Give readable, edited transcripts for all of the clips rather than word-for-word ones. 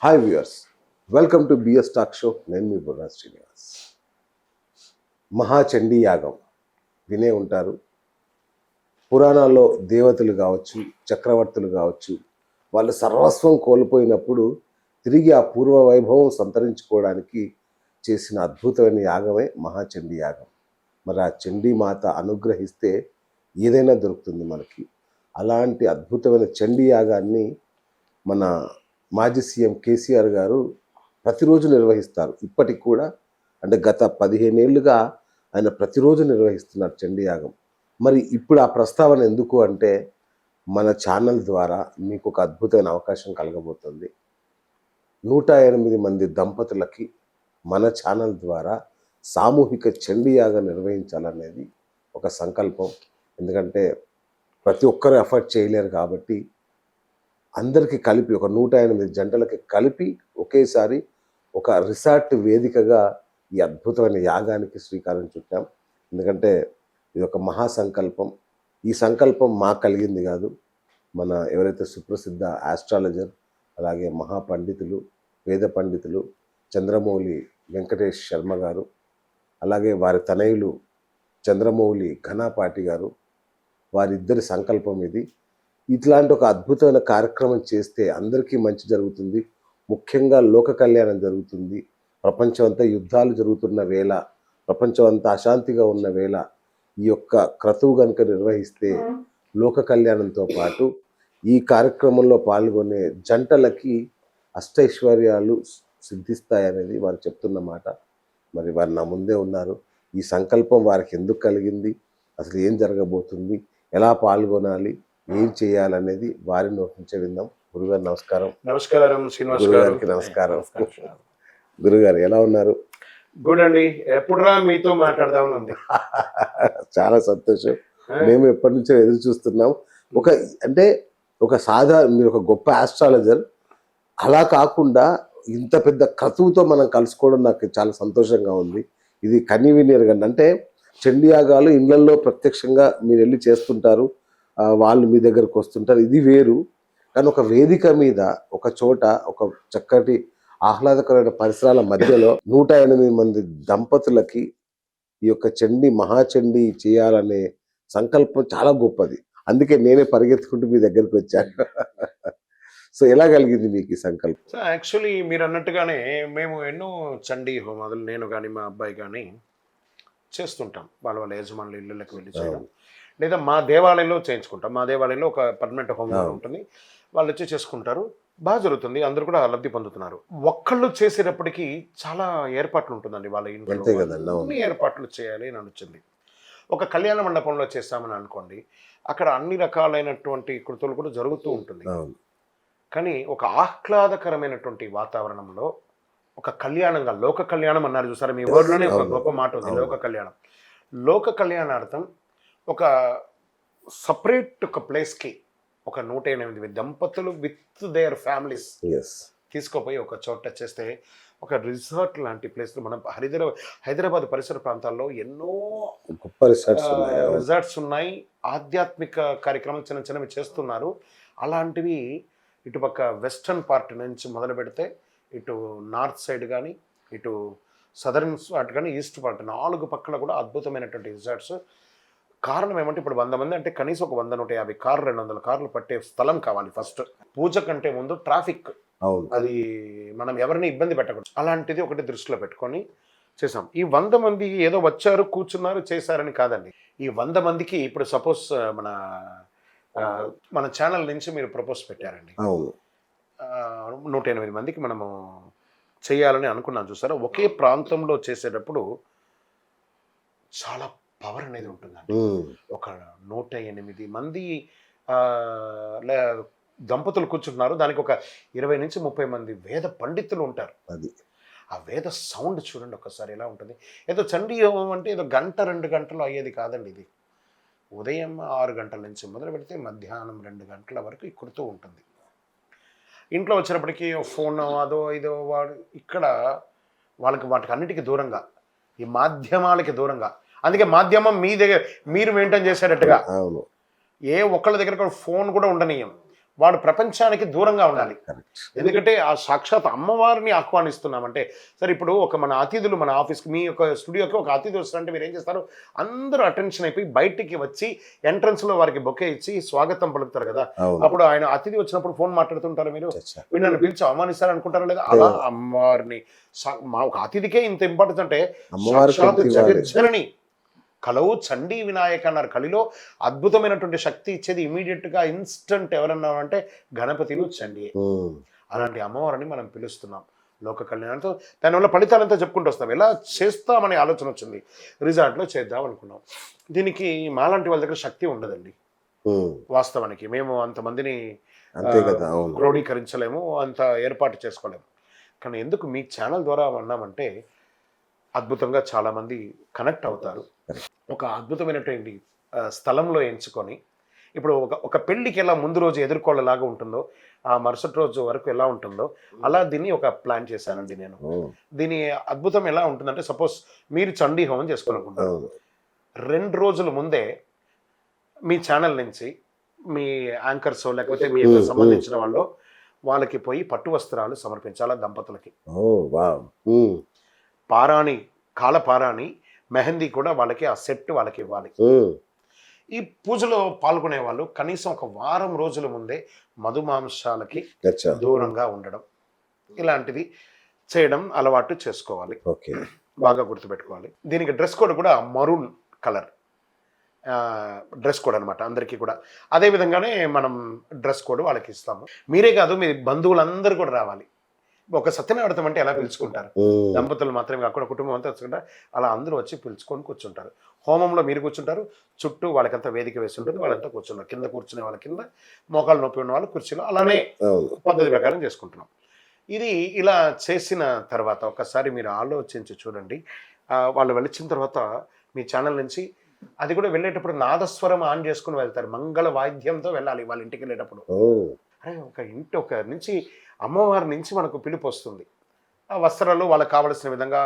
Hi viewers, welcome to BS talk show. నేను మీ బుర్రా శ్రీనివాస్. మహాచండీ యాగం వినే ఉంటారు. పురాణాల్లో దేవతలు కావచ్చు, చక్రవర్తులు కావచ్చు, వాళ్ళు సర్వస్వం కోల్పోయినప్పుడు తిరిగి ఆ పూర్వ వైభవం సంతరించుకోవడానికి చేసిన అద్భుతమైన యాగమే మహాచండీ యాగం. మరి ఆ చండీ మాత అనుగ్రహిస్తే ఏదైనా దొరుకుతుంది మనకి. అలాంటి అద్భుతమైన చండీ యాగాన్ని మన మాజీ సీఎం కేసీఆర్ గారు ప్రతిరోజు నిర్వహిస్తారు. ఇప్పటికి కూడా, అంటే గత 15 ఏళ్ళుగా ఆయన ప్రతిరోజు నిర్వహిస్తున్నారు చండీ యాగం. మరి ఇప్పుడు ఆ ప్రస్తావన ఎందుకు అంటే, మన ఛానల్ ద్వారా మీకు ఒక అద్భుతమైన అవకాశం కలగబోతుంది. 108 మంది దంపతులకి మన ఛానల్ ద్వారా సామూహిక చండీ యాగం నిర్వహించాలనేది ఒక సంకల్పం. ఎందుకంటే ప్రతి ఒక్కరు ఎఫర్ట్ చేయలేరు కాబట్టి అందరికీ కలిపి ఒక 108 జంటలకి కలిపి ఒకేసారి ఒక రిసార్ట్ వేదికగా ఈ అద్భుతమైన యాగానికి శ్రీకారం చుట్టాం. ఎందుకంటే ఇది ఒక మహాసంకల్పం. ఈ సంకల్పం మాకు కలిగింది కాదు, మన ఎవరైతే సుప్రసిద్ధ ఆస్ట్రాలజర్, అలాగే మహాపండితులు, వేద పండితులు చంద్రమౌళి వెంకటేష్ శర్మ గారు, అలాగే వారి తనయులు చంద్రమౌళి ఘనాపాటి గారు, వారిద్దరి సంకల్పం ఇది. ఇట్లాంటి ఒక అద్భుతమైన కార్యక్రమం చేస్తే అందరికీ మంచి జరుగుతుంది, ముఖ్యంగా లోక కళ్యాణం జరుగుతుంది. ప్రపంచం అంతా యుద్ధాలు జరుగుతున్న వేళ, ప్రపంచం అంతా అశాంతిగా ఉన్న వేళ ఈ యొక్క క్రతువు కనుక నిర్వహిస్తే లోక కళ్యాణంతో పాటు ఈ కార్యక్రమంలో పాల్గొనే జంటలకి అష్టైశ్వర్యాలు సిద్ధిస్తాయనేది వారు చెప్తున్న మాట. మరి వారు నా ముందే ఉన్నారు. ఈ సంకల్పం వారికి ఎందుకు కలిగింది, అసలు ఏం జరగబోతుంది, ఎలా పాల్గొనాలి, ఏం చేయాలనేది వారి నోటి నుంచే విందాం. గురుగారు నమస్కారం. నమస్కారం శ్రీనివాస్ గురుగారికి నమస్కారం. గురుగారు ఎలా ఉన్నారు? గుడ్ అండి. ఎప్పుడురా మీతో మాట్లాడదామని ఉంది. చాలా సంతోషం. మేము ఎప్పటి నుంచో ఎదురు చూస్తున్నాం. అంటే ఒక మీరు ఒక గొప్ప ఆస్ట్రాలజర్, అలా కాకుండా ఇంత పెద్ద క్రతువుతో మనం కలుసుకోవడం నాకు చాలా సంతోషంగా ఉంది. ఇది కన్వీనియర్గా, అంటే చండీ యాగాలు ఇళ్లలో ప్రత్యక్షంగా మీరు వెళ్ళి చేస్తుంటారు, వాళ్ళు మీ దగ్గరకు వస్తుంటారు, ఇది వేరు. కానీ ఒక వేదిక మీద, ఒక చోట, ఒక చక్కటి ఆహ్లాదకరమైన పరిసరాల మధ్యలో 108 మంది దంపతులకి ఈ యొక్క మహాచండీ చేయాలనే సంకల్పం చాలా గొప్పది. అందుకే నేనే పరిగెత్తుకుంటూ మీ దగ్గరికి వచ్చాను. సో ఎలా కలిగింది మీకు ఈ సంకల్పం? సో యాక్చువల్లీ మీరు అన్నట్టుగానే మేము ఎన్నో చండీ హోమాలు, నేను కానీ మా అబ్బాయి కానీ చేస్తుంటాం. వాళ్ళ యజమానుల ఇళ్ళకి వెళ్ళి చేయడం, లేదా మా దేవాలయంలో చేయించుకుంటాం. మా దేవాలయంలో ఒక పర్మనెంట్ హోమ్ ఉంటుంది, వాళ్ళు వచ్చి చేసుకుంటారు. బాగా జరుగుతుంది, అందరూ కూడా లబ్ధి పొందుతున్నారు. ఒక్కళ్ళు చేసేటప్పటికి చాలా ఏర్పాట్లు ఉంటుందండి వాళ్ళ ఇంట్లో, అన్ని ఏర్పాట్లు చేయాలి అని వచ్చింది. ఒక కళ్యాణ మండపంలో చేస్తామని అనుకోండి, అక్కడ అన్ని రకాలైనటువంటి కృతులు కూడా జరుగుతూ ఉంటుంది. కానీ ఒక ఆహ్లాదకరమైనటువంటి వాతావరణంలో ఒక కళ్యాణంగా, లోక కళ్యాణం అన్నారు చూసారా, మీ ఊర్లోనే ఒక గొప్ప మాట ఉంది, లోక కళ్యాణం. లోక కళ్యాణార్థం ఒక సపరేట్ ఒక ప్లేస్కి ఒక 108 దంపతులు విత్ దేర్ ఫ్యామిలీస్ తీసుకుపోయి ఒక చోట చేస్తే, ఒక రిసార్ట్ లాంటి ప్లేస్లో, మనం హైదరాబాద్ పరిసర ప్రాంతాల్లో ఎన్నో గొప్ప రిసార్ట్స్ ఉన్నాయి. ఆధ్యాత్మిక కార్యక్రమాలు చిన్న చిన్నవి చేస్తున్నారు. అలాంటివి ఇటుపక్క వెస్టర్న్ పార్ట్ నుంచి మొదలు పెడితే, ఇటు నార్త్ సైడ్ కానీ, ఇటు సదర్న్ పార్ట్ కానీ, ఈస్ట్ పార్ట్, 4 పక్కల కూడా అద్భుతమైనటువంటి రిసార్ట్స్. కారణం ఏమంటే, ఇప్పుడు 100 మంది అంటే కనీసం ఒక 100-150 కార్లు, 200 కార్లు పట్టే స్థలం కావాలి. ఫస్ట్ పూజ కంటే ముందు ట్రాఫిక్, అది మనం ఎవరిని ఇబ్బంది పెట్టకూడదు. అలాంటిది ఒకటి దృష్టిలో పెట్టుకొని చేసాం. ఈ 100 మంది ఏదో వచ్చారు, కూర్చున్నారు, చేశారని కాదండి. ఈ 100 మందికి ఇప్పుడు సపోజ్ మన ఛానల్ నుంచి మీరు ప్రపోజ్ పెట్టారండి, 108 మందికి మనము చేయాలని అనుకున్నాం చూసారా. ఒకే ప్రాంతంలో చేసేటప్పుడు చాలా పవర్ అనేది ఉంటుందండి. ఒక 108 మంది దంపతులు కూర్చుంటున్నారు, దానికి ఒక 20-30 మంది వేద పండితులు ఉంటారు. అది ఆ వేద సౌండ్ చూడండి ఒకసారి ఎలా ఉంటుంది. ఏదో చండీ హోమం అంటే ఏదో 1-2 గంటలు అయ్యేది కాదండి. ఇది ఉదయం 6 గంటల నుంచి మొదలు పెడితే మధ్యాహ్నం 2 గంటల వరకు ఎక్కుతూ ఉంటుంది. ఇంట్లో వచ్చినప్పటికీ ఫోన్ అదో ఇదో వాడు, ఇక్కడ వాటికి అన్నిటికీ దూరంగా, ఈ మాధ్యమాలకి దూరంగా. అందుకే మాధ్యమం మీ దగ్గర మీరు మెయింటైన్ చేసేటట్టుగా ఏ ఒక్కళ్ళ దగ్గర ఫోన్ కూడా ఉండనీయం. వాడు ప్రపంచానికి దూరంగా ఉండాలి. కరెక్ట్. ఎందుకంటే ఆ సాక్షాత్ అమ్మవారిని ఆహ్వానిస్తున్నామంటే, సరే ఇప్పుడు ఒక మన అతిథులు మన ఆఫీస్కి మీ యొక్క స్టూడియోకి ఒక అతిథి వస్తారంటే మీరు ఏం చేస్తారు, అందరూ అటెన్షన్ అయిపోయి బయటికి వచ్చి ఎంట్రన్స్లో వారికి బొకే ఇచ్చి స్వాగతం పలుకుతారు కదా. అవును. అప్పుడు ఆయన అతిథి వచ్చినప్పుడు ఫోన్ మాట్లాడుతుంటారు, మీరు అచ్చా. వీళ్ళు నన్ను పిలిచి అవమానిస్తారు అనుకుంటారా లేదా? అలా అమ్మవారిని మా ఒక అతిథికే ఇంత ఇంపార్టెన్స్ అంటే అమ్మవారికి సాక్షాత్ ఎంత ఇవ్వాలి? జగజ్జనని కలవు చండీ వినాయక అన్నారు. కలిలో అద్భుతమైనటువంటి శక్తి ఇచ్చేది ఇమీడియట్గా ఇన్స్టంట్ ఎవరన్నా అంటే గణపతిలు చండీ. ఉమ్. అలాంటి అమ్మవారిని మనం పిలుస్తున్నాం లోక కళ్యాణంతో. దానివల్ల ఫలితాలంతా చెప్పుకుంటూ వస్తాం. ఎలా చేస్తామనే ఆలోచన వచ్చింది, రిజార్ట్లో చేద్దాం అనుకున్నాం. దీనికి మాలాంటి వాళ్ళ దగ్గర శక్తి ఉండదండి ఉమ్. వాస్తవానికి. మేము అంతమందిని అంతే కదా. అవును. క్రోడీకరించలేము, అంత ఏర్పాటు చేసుకోలేము. కానీ ఎందుకు మీ ఛానల్ ద్వారా అన్నామంటే అద్భుతంగా చాలామంది కనెక్ట్ అవుతారు. ఒక అద్భుతమైనటువంటి స్థలంలో ఎంచుకొని, ఇప్పుడు ఒక పెళ్ళికి ఎలా ముందు రోజు ఎదుర్కోళ్ళలాగా ఉంటుందో, ఆ మరుసటి రోజు వరకు ఎలా ఉంటుందో, అలా దీన్ని ఒక ప్లాన్ చేశానండి నేను. దీని అద్భుతం ఎలా ఉంటుందంటే, సపోజ్ మీరు చండీ హోమం చేసుకోవాలనుకుంటారు, 2 రోజుల ముందే మీ ఛానల్ నుంచి మీ యాంకర్స్ లేకపోతే మీకు సంబంధించిన వాళ్ళు వాళ్ళకి పోయి పట్టు వస్త్రాలు సమర్పించాలి దంపతులకి. పారాణి, కాలపారాణి, మెహందీ కూడా వాళ్ళకి ఆ సెట్ వాళ్ళకి ఇవ్వాలి. ఈ పూజలో పాల్గొనే వాళ్ళు కనీసం ఒక వారం రోజుల ముందే మధుమాంసాలకి దూరంగా ఉండడం, ఇలాంటిది చేయడం అలవాటు చేసుకోవాలి. బాగా గుర్తుపెట్టుకోవాలి. దీనికి డ్రెస్ కోడ్ కూడా మరూన్ కలర్ డ్రెస్ కోడ్ అనమాట అందరికీ కూడా. అదే విధంగానే మనం డ్రెస్ కోడ్ వాళ్ళకి ఇస్తాము. మీరే కాదు, మీ బంధువులందరూ కూడా రావాలి. ఒక సత్యనారాయణ అంటే ఎలా పిలుచుకుంటారు, దంపతులు మాత్రమే కాకుండా కుటుంబం అంతా వచ్చుకుంటారు, అలా అందరూ వచ్చి పిలుచుకొని కూర్చుంటారు. హోమంలో మీరు కూర్చుంటారు, చుట్టూ వాళ్ళకంతా వేదిక వేసి ఉంటుంది, వాళ్ళంతా కూర్చున్నారు. కింద కూర్చునే వాళ్ళ కింద, మోకాలు నొప్పి ఉన్న వాళ్ళు కుర్చీలో, అలానే పద్ధతి ప్రకారం చేసుకుంటున్నాం. ఇది ఇలా చేసిన తర్వాత ఒకసారి మీరు ఆలోచించి చూడండి. వాళ్ళు వెళ్ళిన తర్వాత మీ ఛానల్ నుంచి అది కూడా వెళ్ళేటప్పుడు నాదస్వరం ఆన్ చేసుకుని వెళ్తారు. మంగళ వాయిద్యంతో వెళ్ళాలి వాళ్ళ ఇంటికి వెళ్ళేటప్పుడు. అరే ఒక నుంచి అమ్మవారి నుంచి మనకు పిలుపు వస్తుంది. ఆ వస్త్రాలు వాళ్ళకి కావలసిన విధంగా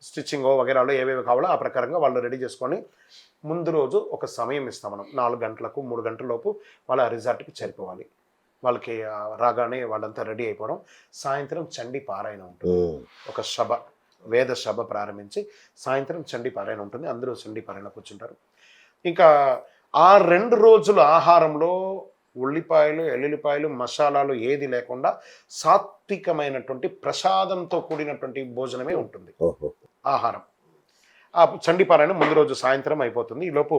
స్టిచ్చింగ్ వగేరాలు ఏవేవి కావాలో ఆ ప్రకారంగా వాళ్ళు రెడీ చేసుకొని ముందు రోజు ఒక సమయం ఇస్తాం మనం. 4 గంటలకు 3 గంటల లోపు వాళ్ళ రిసార్ట్కి చేరిపోవాలి. వాళ్ళకి రాగానే వాళ్ళంతా రెడీ అయిపోవడం. సాయంత్రం చండీ పారాయణ ఉంటుంది. ఒక సభ, వేద సభ ప్రారంభించి సాయంత్రం చండీ పారాయణ ఉంటుంది. అందరూ చండీ పారాయణ కూర్చుంటారు. ఇంకా ఆ 2 రోజుల ఆహారంలో ఉల్లిపాయలు, ఎల్లుల్లిపాయలు, మసాలాలు ఏది లేకుండా సాత్వికమైనటువంటి ప్రసాదంతో కూడినటువంటి భోజనమే ఉంటుంది ఆహారం. ఆ చండీ పారాయణ ముందు రోజు సాయంత్రం అయిపోతుంది. ఈలోపు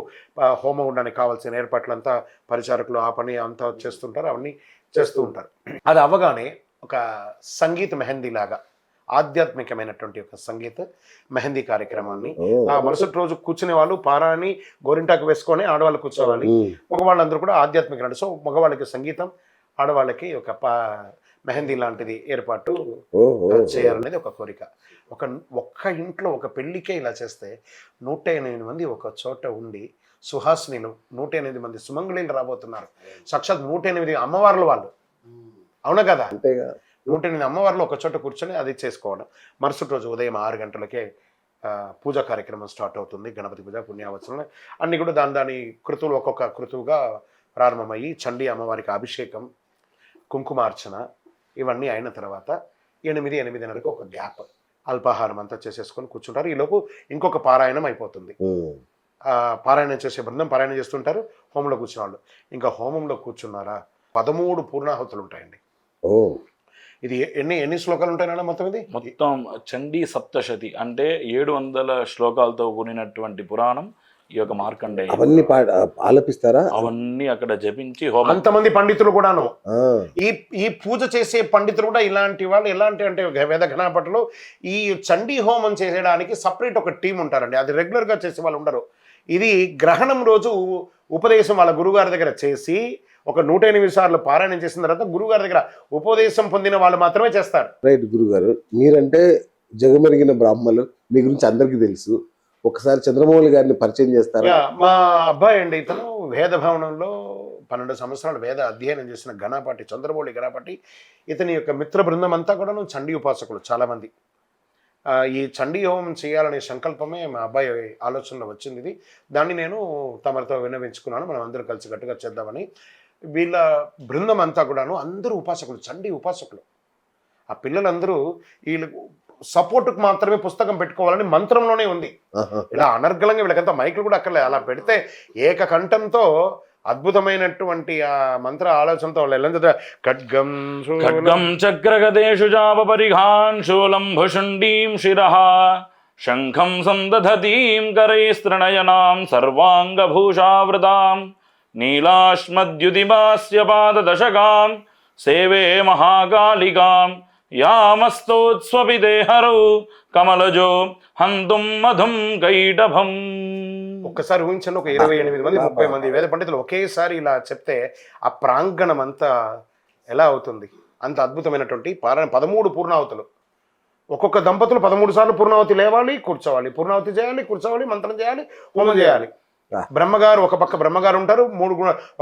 హోమం ఉండడానికి కావాల్సిన ఏర్పాట్లంతా పరిచారకులు ఆ పని అంతా చేస్తుంటారు, అవన్నీ చేస్తూ ఉంటారు. అది అవ్వగానే ఒక సంగీత మెహందీ లాగా ఆధ్యాత్మికమైనటువంటి ఒక సంగీత మెహందీ కార్యక్రమాన్ని ఆ మరుసటి రోజు కూర్చునే వాళ్ళు పారాని గోరింటాకు వేసుకొని ఆడవాళ్ళు కూర్చోవాలి. మగవాళ్ళందరూ కూడా ఆధ్యాత్మిక. సో మగవాళ్ళకి సంగీతం, ఆడవాళ్ళకి ఒక మెహందీ లాంటిది ఏర్పాటు చేయాలనేది ఒక కోరిక. ఒక్క ఇంట్లో ఒక పెళ్లికే ఇలా చేస్తే 108 మంది ఒక చోట ఉండి సుహాసినిలు, 108 మంది సుమంగళీలు రాబోతున్నారు. సాక్షాత్ 108 అమ్మవార్లు వాళ్ళు. అవునా కదా? 108 అమ్మవార్లు ఒక చోట కూర్చొని అది చేసుకోవడం. మరుసటి రోజు ఉదయం 6 గంటలకే పూజా కార్యక్రమం స్టార్ట్ అవుతుంది. గణపతి పూజ, పుణ్యావచనం అన్నీ కూడా దాని కృతువులు ఒక్కొక్క కృతువుగా ప్రారంభమయ్యి చండీ అమ్మవారికి అభిషేకం, కుంకుమార్చన ఇవన్నీ అయిన తర్వాత 8-8:30కి ఒక గ్యాప్, అల్పాహారం అంతా చేసేసుకొని కూర్చుంటారు. ఈలోపు ఇంకొక పారాయణం అయిపోతుంది. పారాయణం చేసే బృందం పారాయణం చేస్తుంటారు, హోమంలో కూర్చున్న వాళ్ళు. ఇంకా హోమంలో కూర్చున్నారా 13 పూర్ణాహుతులు ఉంటాయండి. ఇది ఎన్ని శ్లోకాలు ఉంటాయన్నా మొత్తం? ఇది మొత్తం చండీ సప్తశతి అంటే 700 శ్లోకాలతో కూడినటువంటి పురాణం ఈ యొక్క మార్కండేయ. అవన్నీ ఆలపిస్తారా? అవన్నీ అక్కడ జపించి అంతమంది పండితులు కూడాను, ఈ పూజ చేసే పండితులు కూడా ఇలాంటి వాళ్ళు. ఎలాంటి అంటే వేద ఘనాపటలో ఈ చండీ హోమం చేసేయడానికి సపరేట్ ఒక టీం ఉంటారండి. అది రెగ్యులర్గా చేసే వాళ్ళు ఉండరు. ఇది గ్రహణం రోజు ఉపదేశం వాళ్ళ గురుగారి దగ్గర చేసి ఒక 108 సార్లు పారాయణం చేసిన తర్వాత గురుగారి దగ్గర ఉపదేశం పొందిన వాళ్ళు మాత్రమే చేస్తారు. రైట్ గురుగారు, మీరంటే జగమెరిగిన బ్రాహ్మలు, మీ గురించి అందరికీ తెలుసు. ఒకసారి చంద్రమౌళి గారిని పరిచయం చేస్తారా? మా అబ్బాయి అండి, ఇతను వేద భవనంలో 12 సంవత్సరాలు వేద అధ్యయనం చేసిన గణపాటి, చంద్రమౌళి గణపాటి. ఇతని యొక్క మిత్ర బృందం అంతా కూడా చండీ ఉపాసకులు చాలామంది. ఈ చండీ హోమం చేయాలనే సంకల్పమే మా అబ్బాయి ఆలోచనలో వచ్చింది. ఇది దాన్ని నేను తమరితో విన్నవించుకున్నాను, మనం అందరూ కలిసికట్టుగా చేద్దామని. వీళ్ళ బృందం అంతా కూడాను అందరూ ఉపాసకులు, చండీ ఉపాసకులు. ఆ పిల్లలందరూ వీళ్ళు సపోర్ట్కి మాత్రమే పుస్తకం పెట్టుకోవాలని మంత్రంలోనే ఉంది. ఇలా అనర్గళంగా వీళ్ళకంతా మైకులు కూడా అక్కర్లే, అలా పెడితే ఏకకంఠంతో అద్భుతమైనటువంటి ఆ మంత్ర ఆలోచనతో వాళ్ళు ఎలా చదివా, ఖడ్గం ఖడ్గం చక్రగదేషు జాపపరిఘాన్ శూలం భుషుండీం శిరః శంఖం సందధతీం కరైస్తృణయనాం సర్వాంగభూషావృతాం నీలాశ్మద్యుతిమాస్య పాదదశకాం సేవే మహాకాళికాం యామస్తోత్స్వపి దేహరౌ కమలజో హంతుం మధుం కైటభం. ఒక్కసారి ఊహించండి, ఒక 28 మంది 30 మంది వేద పండితులు ఒకేసారి ఇలా చెప్తే ఆ ప్రాంగణం అంతా ఎలా అవుతుంది? అంత అద్భుతమైనటువంటి 13 పూర్ణావతులు. ఒక్కొక్క దంపతులు 13 సార్లు పూర్ణావతి లేవాలి, కూర్చోవాలి, పూర్ణావతి చేయాలి, కూర్చోవాలి, మంత్రం చేయాలి, హోమం చేయాలి. బ్రహ్మగారు ఒక పక్క బ్రహ్మగారు ఉంటారు,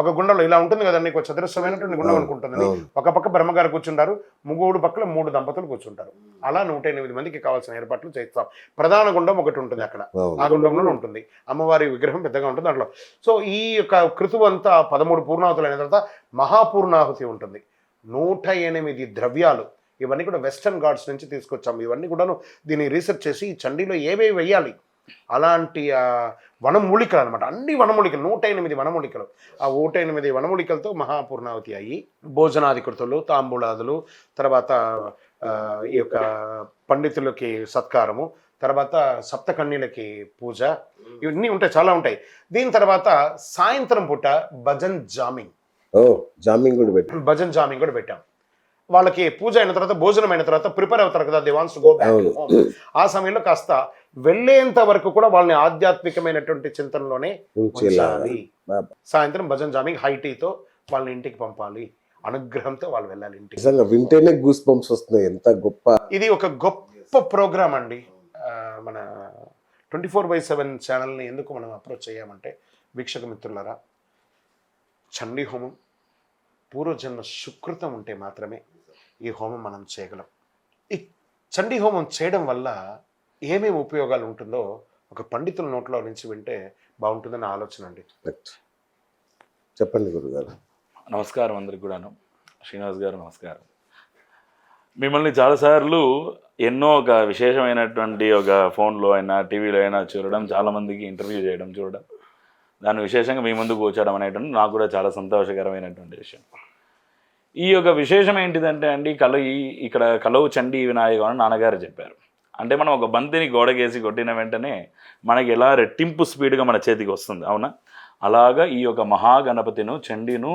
ఒక గుండంలో ఇలా ఉంటుంది కదా, నీకు చతురస్రమైనటువంటి గుండం అనుకుంటుంది, ఒక పక్క బ్రహ్మగారు కూర్చుంటారు, 3 పక్కల 3 దంపతులు కూర్చుంటారు. అలా 108 మందికి కావాల్సిన ఏర్పాట్లు చేస్తాం. ప్రధాన గుండం ఒకటి ఉంటుంది అక్కడ, ఆ గుండంలో ఉంటుంది అమ్మవారి విగ్రహం పెద్దగా ఉంటుంది దాంట్లో. సో ఈ యొక్క కృతువు అంతా 13 పూర్ణాహుతులు అయిన తర్వాత మహాపూర్ణాహుతి ఉంటుంది. 108 ద్రవ్యాలు, ఇవన్నీ కూడా వెస్టర్న్ గాడ్స్ నుంచి తీసుకొచ్చాము. ఇవన్నీ కూడాను దీన్ని రీసెర్చ్ చేసి ఈ చండీలో ఏవేవి వేయాలి అలాంటి వనమూలికలు అనమాట, అన్ని వనమూలికలు, 108 వనమూలికలు. ఆ 108 వనమూలికలతో మహాపూర్ణావతి అయ్యి భోజనాధికృతులు, తాంబూలాదులు, తర్వాత ఈ యొక్క పండితులకి సత్కారము, తర్వాత సప్తకన్యలకి పూజ, ఇవన్నీ ఉంటాయి, చాలా ఉంటాయి. దీని తర్వాత సాయంత్రం పూట భజన్ జామింగ్ కూడా పెట్టాం. వాళ్ళకి పూజ అయిన తర్వాత, భోజనం అయిన తర్వాత ప్రిపేర్ అవుతారు కదా, they wants to go back. ఆ సమయంలో కాస్త వెళ్ళేంత వరకు కూడా వాళ్ళని ఆధ్యాత్మికమైనటువంటి చింతనలోనే ఉంచాలి. సాయంత్రం భజన్ జామింగ్ హై టీతో వాళ్ళని ఇంటికి పంపాలి, అనుగ్రహంతో వాళ్ళు వెళ్ళాలి ఇంటికి. నిజంగా వింటేనే గూస్ బంప్స్ వస్తున్నాయి. ఎంత గొప్ప, ఇది ఒక గొప్ప ప్రోగ్రామ్ అండి. మన 24/7 ఛానల్ని ఎందుకు మనం అప్రోచ్ అయ్యామంటే, వీక్షక మిత్రులారా, చండీ హోమం పూర్వజన్మ సుకృతం ఉంటే మాత్రమే ఈ హోమం మనం చేయగలం. ఈ చండీ హోమం చేయడం వల్ల ఏమేమి ఉపయోగాలు ఉంటుందో ఒక పండితుల నోట్లో నుంచి వింటే బాగుంటుందని ఆలోచన అండి. చెప్పండి గురుగారు. నమస్కారం అందరికి కూడాను. శ్రీనివాస్ గారు నమస్కారం. మిమ్మల్ని చాలాసార్లు ఎన్నో ఒక విశేషమైనటువంటి ఒక ఫోన్లో అయినా టీవీలో అయినా చూడడం, చాలామందికి ఇంటర్వ్యూ చేయడం, చూడడం, దాన్ని విశేషంగా మీ ముందుకు కూర్చోవడం అనేటువంటి నాకు కూడా చాలా సంతోషకరమైనటువంటి విషయం. ఈ యొక్క విశేషం ఏంటిదంటే అండి, ఇక్కడ కలవు చండీ వినాయకం అని నాన్నగారు చెప్పారు. అంటే మనం ఒక బంతిని గోడకేసి కొట్టిన వెంటనే మనకి ఎలా రెట్టింపు స్పీడ్గా మన చేతికి వస్తుంది, అవునా? అలాగా ఈ యొక్క మహాగణపతిను, చండీను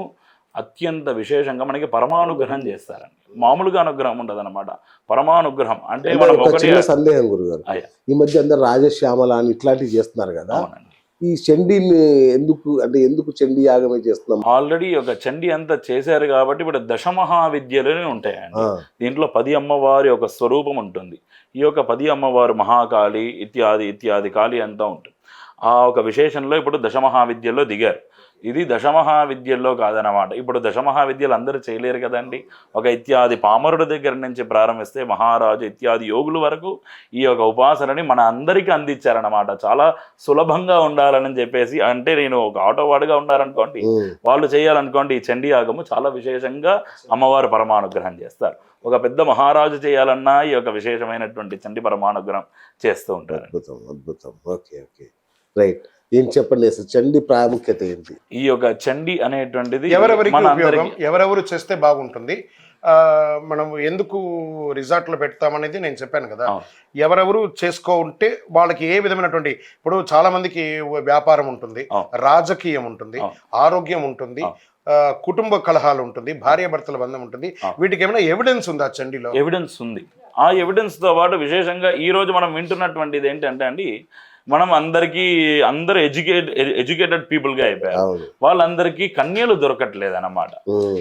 అత్యంత విశేషంగా మనకి పరమానుగ్రహం చేస్తారండి. మామూలుగా అనుగ్రహం ఉండదు అనమాట, పరమానుగ్రహం. అంటే సందేహం గురుగారు, ఈ మధ్య అందరు రాజశ్యామల అని ఇట్లాంటివి చేస్తున్నారు కదా, అవునండి. ఈ చండీని ఎందుకు చండీ యాగమే చేస్తున్నాం? ఆల్రెడీ ఒక చండీ అంతా చేశారు కాబట్టి ఇప్పుడు దశమహావిద్యలనే ఉంటాయండి. దీంట్లో 10 అమ్మవారి ఒక స్వరూపం ఉంటుంది. ఈ యొక్క 10 అమ్మవారు మహాకాళి ఇత్యాది కాళి అంతా ఉంటుంది. ఆ ఒక విశేషంలో ఇప్పుడు దశమహావిద్యల్లో దిగారు. ఇది దశమహావిద్యల్లో కాదనమాట. ఇప్పుడు దశమహావిద్యలు అందరూ చేయలేరు కదండి. ఒక ఇత్యాది పామరుడి దగ్గర నుంచి ప్రారంభిస్తే మహారాజు ఇత్యాది యోగుల వరకు ఈ యొక్క ఉపాసనని మన అందరికీ అందించారనమాట. చాలా సులభంగా ఉండాలని చెప్పేసి, అంటే నేను ఒక ఆటోవాడుగా ఉన్నారనుకోండి, వాళ్ళు చేయాలనుకోండి ఈ చండీ యాగము చాలా విశేషంగా అమ్మవారు పరమానుగ్రహం చేస్తారు. ఒక పెద్ద మహారాజు చేయాలన్నా ఈ యొక్క విశేషమైనటువంటి చండీ పరమానుగ్రహం చేస్తూ ఉంటారు. అద్భుతం. Okay, right. ఏం చెప్పండి అసలు చండీ ప్రాముఖ్యత ఏంటి? ఈ యొక్క చండీ అనేటువంటిది ఎవరెవరు చేస్తే బాగుంటుంది, మనం ఎందుకు రిసార్ట్లో పెడతామనేది నేను చెప్పాను కదా. ఎవరెవరు చేసుకుంటే వాళ్ళకి ఏ విధమైనటువంటి, ఇప్పుడు చాలా మందికి వ్యాపారం ఉంటుంది, రాజకీయం ఉంటుంది, ఆరోగ్యం ఉంటుంది, కుటుంబ కలహాలు ఉంటుంది, భార్యాభర్తల బంధం ఉంటుంది. వీటికి ఏమైనా ఎవిడెన్స్ ఉందా చండీలో? ఎవిడెన్స్ ఉంది. ఆ ఎవిడెన్స్తో పాటు విశేషంగా ఈరోజు మనం వింటున్నటువంటిది ఏంటంటే అండి, మనం అందరూ ఎడ్యుకేటెడ్ పీపుల్గా అయిపోయారు. వాళ్ళందరికీ కన్యలు దొరకట్లేదు అన్నమాట.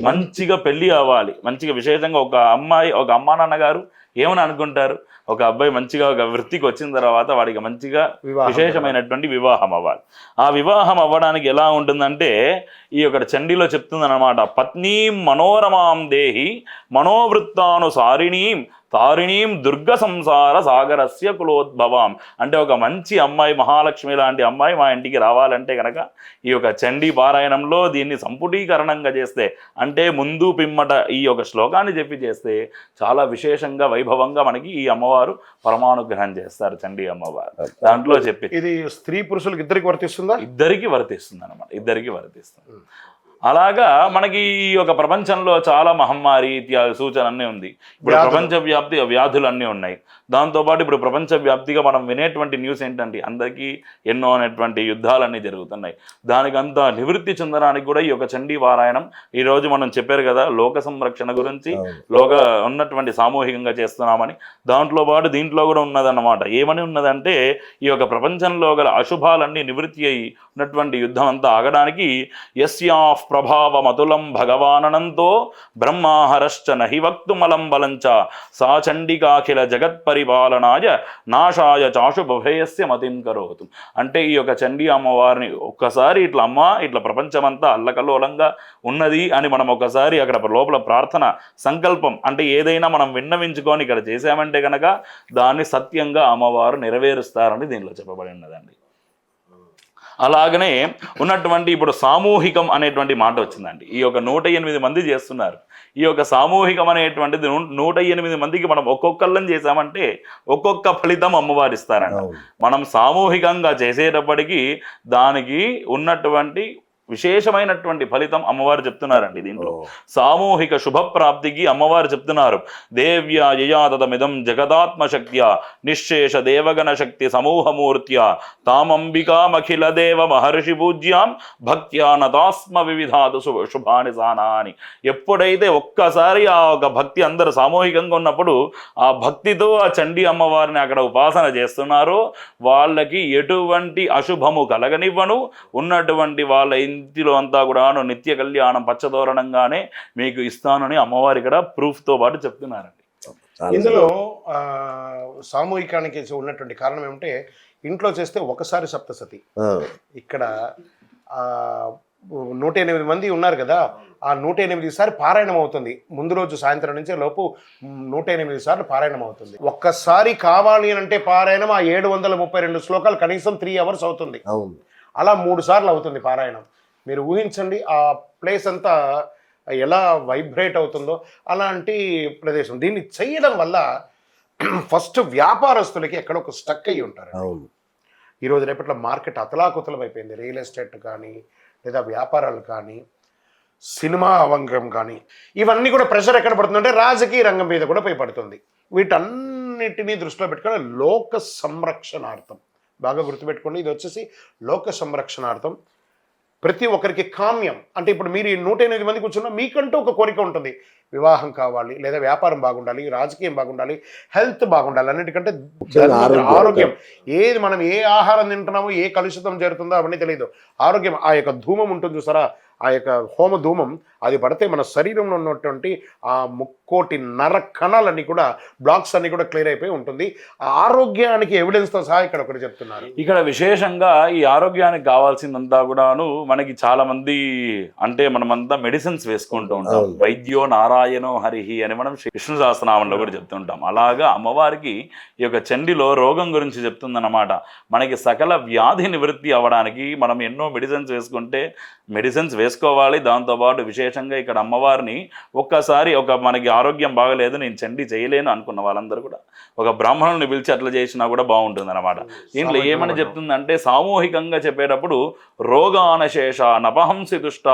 మంచిగా పెళ్లి అవ్వాలి, మంచిగా విశేషంగా ఒక అమ్మా నాన్నగారు ఏమని అనుకుంటారు, ఒక అబ్బాయి మంచిగా ఒక వృత్తికి వచ్చిన తర్వాత వాడికి మంచిగా విశేషమైనటువంటి వివాహం అవ్వాలి. ఆ వివాహం అవ్వడానికి ఎలా ఉంటుందంటే ఈ యొక్క చండీలో చెప్తుంది అనమాట, పత్నీం మనోరమాం దేహి మనోవృత్తానుసారిణీం తారిణీం దుర్గ సంసార సాగరస్య కులోద్భవాం. అంటే ఒక మంచి అమ్మాయి, మహాలక్ష్మి లాంటి అమ్మాయి మా ఇంటికి రావాలంటే కనుక ఈ యొక్క చండీ పారాయణంలో దీన్ని సంపుటీకరణంగా చేస్తే, అంటే ముందు పిమ్మట ఈ యొక్క శ్లోకాన్ని చెప్పి చేస్తే చాలా విశేషంగా వైభవంగా మనకి ఈ అమ్మవారు పరమానుగ్రహం చేస్తారు, చండీ అమ్మవారు. దాంట్లో చెప్పి ఇది స్త్రీ పురుషులకు ఇద్దరికి వర్తిస్తుందా? ఇద్దరికి వర్తిస్తుంది అనమాట, ఇద్దరికి వర్తిస్తుంది. అలాగా మనకి ఈ యొక్క ప్రపంచంలో చాలా మహమ్మారి ఇత్యాది సూచన అన్నీ ఉంది. ఇప్పుడు ప్రపంచవ్యాప్తి వ్యాధులు అన్నీ ఉన్నాయి. దాంతోపాటు ఇప్పుడు ప్రపంచవ్యాప్తిగా మనం వినేటువంటి న్యూస్ ఏంటంటే అందరికీ ఎన్నో అనేటువంటి యుద్ధాలన్నీ జరుగుతున్నాయి. దానికంతా నివృత్తి చెందడానికి కూడా ఈ యొక్క చండీ పారాయణం ఈరోజు మనం చెప్పారు కదా, లోక సంరక్షణ గురించి ఉన్నటువంటి సామూహికంగా చేస్తున్నామని. దాంట్లో పాటు దీంట్లో కూడా ఉన్నదన్నమాట. ఏమని ఉన్నదంటే ఈ యొక్క ప్రపంచంలో గల అశుభాలన్నీ నివృత్తి అయి ఉన్నటువంటి యుద్ధం అంతా ఆగడానికి యస్యాఫ్ ప్రభావమతులం భగవానంతో బ్రహ్మాహరశ్చ నహి వక్తుమలం బలంచ సా చండికాఖిల జగత్పరిపాలనాయ నాశాయ చాశుభయస్య మతిం కరోతు. అంటే ఈ యొక్క చండీ అమ్మవారిని ఒక్కసారి ఇట్లా ప్రపంచమంతా అల్లకల్లోలంగా ఉన్నది అని మనం ఒకసారి అక్కడ లోపల ప్రార్థన సంకల్పం అంటే ఏదైనా మనం విన్నవించుకొని ఇక్కడ చేశామంటే కనుక దాన్ని సత్యంగా అమ్మవారు నెరవేరుస్తారని దీనిలో చెప్పబడి ఉన్నదండి. అలాగనే ఉన్నటువంటి ఇప్పుడు సామూహికం అనేటువంటి మాట వచ్చిందండి. ఈ యొక్క 108 మంది చేస్తున్నారు. ఈ యొక్క సామూహికం అనేటువంటిది 108 మందికి మనం ఒక్కొక్కళ్ళని చేసామంటే ఒక్కొక్క ఫలితం అమ్మవారు ఇస్తారంట. మనం సామూహికంగా చేసేటప్పటికీ దానికి ఉన్నటువంటి విశేషమైనటువంటి ఫలితం అమ్మవారు చెప్తున్నారండి. దీంట్లో సామూహిక శుభప్రాప్తికి అమ్మవారు చెప్తున్నారు. దేవ్యా యయాతమిదం జగదాత్మశక్త్యా నిశ్శేష దేవగణ శక్తి సమూహమూర్త్యా తామంబికామఖిల దేవ మహర్షి పూజ్యాం భక్త్యా నతాస్మ వివిధాదు శుభాని సానాని. ఎప్పుడైతే ఒక్కసారి ఆ ఒక భక్తి అందరూ సామూహికంగా ఉన్నప్పుడు ఆ భక్తితో ఆ చండీ అమ్మవారిని అక్కడ ఉపాసన చేస్తున్నారో వాళ్ళకి ఎటువంటి అశుభము కలగనివ్వను. ఉన్నటువంటి వాళ్ళ ఇంటిలో అంతా కూడాను నిత్య కళ్యాణం పచ్చదోరణంగానే మీకు ఇస్తానని అమ్మవారి ఇక్కడ ప్రూఫ్తో పాటు చెప్తున్నారండి. ఇందులో సామూహికానికి ఉన్నటువంటి కారణం ఏమంటే ఇంట్లో చేస్తే ఒకసారి సప్తసతి, ఇక్కడ 108 మంది ఉన్నారు కదా, ఆ 108 సార్లు పారాయణం అవుతుంది. ముందు రోజు సాయంత్రం నుంచే లోపు 108 సార్లు పారాయణం అవుతుంది. ఒక్కసారి కావాలి అని అంటే పారాయణం ఆ 732 శ్లోకాలు కనీసం 3 hours అవుతుంది. అలా 3 సార్లు అవుతుంది పారాయణం. మీరు ఊహించండి ఆ ప్లేస్ అంతా ఎలా వైబ్రేట్ అవుతుందో అలాంటి ప్రదేశం. దీన్ని చేయడం వల్ల ఫస్ట్ వ్యాపారస్తులకి ఎక్కడో ఒక స్టక్ అయ్యి ఉంటారు. ఈరోజు రేపట్లో మార్కెట్ అతలాకుతలం అయిపోయింది. రియల్ ఎస్టేట్ కానీ లేదా వ్యాపారాలు కానీ సినిమా అవంగం కానీ ఇవన్నీ కూడా ప్రెషర్ ఎక్కడ పడుతుందంటే రాజకీయ రంగం మీద కూడా పోయి పడుతుంది. వీటన్నిటినీ దృష్టిలో పెట్టుకొని లోక సంరక్షణార్థం, బాగా గుర్తుపెట్టుకోండి, ఇది వచ్చేసి లోక సంరక్షణార్థం ప్రతి ఒక్కరికి కామ్యం. అంటే ఇప్పుడు మీరు 108 మంది కూర్చున్నా మీకంటూ ఒక కోరిక ఉంటుంది. వివాహం కావాలి, లేదా వ్యాపారం బాగుండాలి, రాజకీయం బాగుండాలి, హెల్త్ బాగుండాలి, అన్నిటికంటే ఆరోగ్యం. ఏది మనం ఏ ఆహారం తింటున్నామో ఏ కలుషితం జరుగుతుందో అవన్నీ తెలియదు. ఆరోగ్యం, ఆ యొక్క ధూమం ఉంటుంది చూసారా, ఆ యొక్క హోమ ధూమం అది పడితే మన శరీరంలో ఉన్నటువంటి ఆ ముక్కోటి నర కణాలన్నీ కూడా బ్లాక్స్ అన్ని కూడా క్లియర్ అయిపోయి ఉంటుంది. ఆ ఆరోగ్యానికి ఎవిడెన్స్తో సహా ఇక్కడ ఒకటి చెప్తున్నారు. ఇక్కడ విశేషంగా ఈ ఆరోగ్యానికి కావాల్సిందంతా కూడాను మనకి చాలా మంది అంటే మనమంతా మెడిసిన్స్ వేసుకుంటూ ఉంటాం. వైద్యో నారాయణో హరిహి అని మనం విష్ణు సహస్రనామంలో కూడా చెప్తుంటాం. అలాగా అమ్మవారికి ఈ యొక్క చండిలో రోగం గురించి చెప్తుందన్నమాట. మనకి సకల వ్యాధి నివృత్తి అవ్వడానికి మనం ఎన్నో మెడిసిన్స్ వేసుకుంటే మెడిసిన్స్ వేసుకోవాలి. దాంతోపాటు విశేషంగా ఇక్కడ అమ్మవారిని ఒక్కసారి మనకి ఆరోగ్యం బాగలేదు నేను చండీ చేయలేను అనుకున్న వాళ్ళందరూ కూడా ఒక బ్రాహ్మణుని పిలిచి అట్లా చేసినా కూడా బాగుంటుంది అనమాట. దీంట్లో ఏమని చెప్తుందంటే సామూహికంగా చెప్పేటప్పుడు రోగానశేష నపహంసి దుష్ట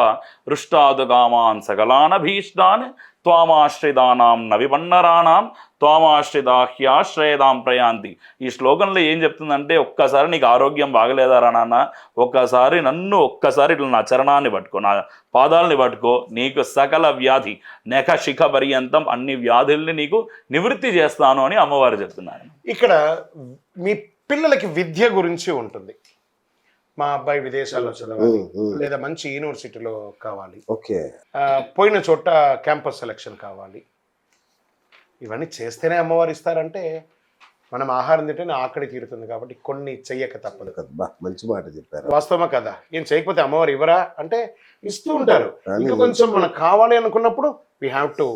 హృష్టాదు కామాన్ సకలానభీష్టాన్ త్వామాశ్రితానాం నవిపన్నరాణాం త్వామాశ్రితాహ్యాశ్రయదాం ప్రయాంతి. ఈ శ్లోకంలో ఏం చెప్తుందంటే ఒక్కసారి నీకు ఆరోగ్యం బాగలేదారా నాన్న, ఒక్కసారి ఇట్లా నా చరణాన్ని పట్టుకో, నా పాదాలని పట్టుకో, నీకు సకల వ్యాధి నెఖ శిఖ పర్యంతం అన్ని వ్యాధుల్ని నీకు నివృత్తి చేస్తాను అని అమ్మవారు చెప్తున్నారు. ఇక్కడ మీ పిల్లలకి విద్య గురించి ఉంటుంది. మా అబ్బాయి విదేశాల్లో చదవాలి, లేదా మంచి యూనివర్సిటీలో కావాలి, పోయిన చోట క్యాంపస్ సెలక్షన్ కావాలి, ఇవన్నీ చేస్తేనే అమ్మవారు ఇస్తారంటే మనం ఆహారం తింటేనే ఆకలి తీరుతుంది. కాబట్టి కొన్ని చెయ్యక తప్పదు. మంచి మాట చెప్పారు. వాస్తవమా కదా? ఏం చేయకపోతే అమ్మవారు ఇవ్వరా అంటే ఇస్తూ ఉంటారు. ఇంకా కొంచెం మనకు కావాలి అనుకున్నప్పుడు వీ హ్యావ్ టు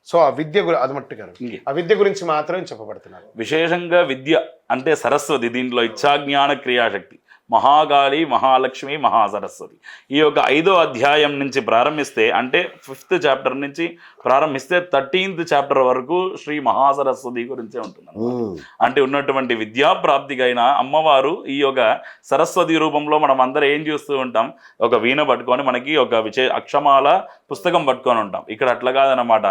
సో ఆ విద్య అది మట్టుగారు ఆ విద్య గురించి మాత్రమే చెప్పబడుతున్నారు. విశేషంగా విద్య అంటే సరస్వతి, దీంట్లో ఇచ్ఛాజ్ఞాన క్రియాశక్తి, మహాకాళి, మహాలక్ష్మి, మహాసరస్వతి. ఈ యొక్క 5వ అధ్యాయం నుంచి ప్రారంభిస్తే, అంటే 5th చాప్టర్ నుంచి ప్రారంభిస్తే 13th చాప్టర్ వరకు శ్రీ మహాసరస్వతి గురించే ఉంటుంది. అంటే ఉన్నటువంటి విద్యా ప్రాప్తికైన అమ్మవారు ఈ యొక్క సరస్వతి రూపంలో మనం అందరం ఏం చూస్తూ ఉంటాం, ఒక వీణ పట్టుకొని మనకి ఒక అక్షమాల పుస్తకం పట్టుకొని ఉంటాం. ఇక్కడ అట్లా కాదనమాట.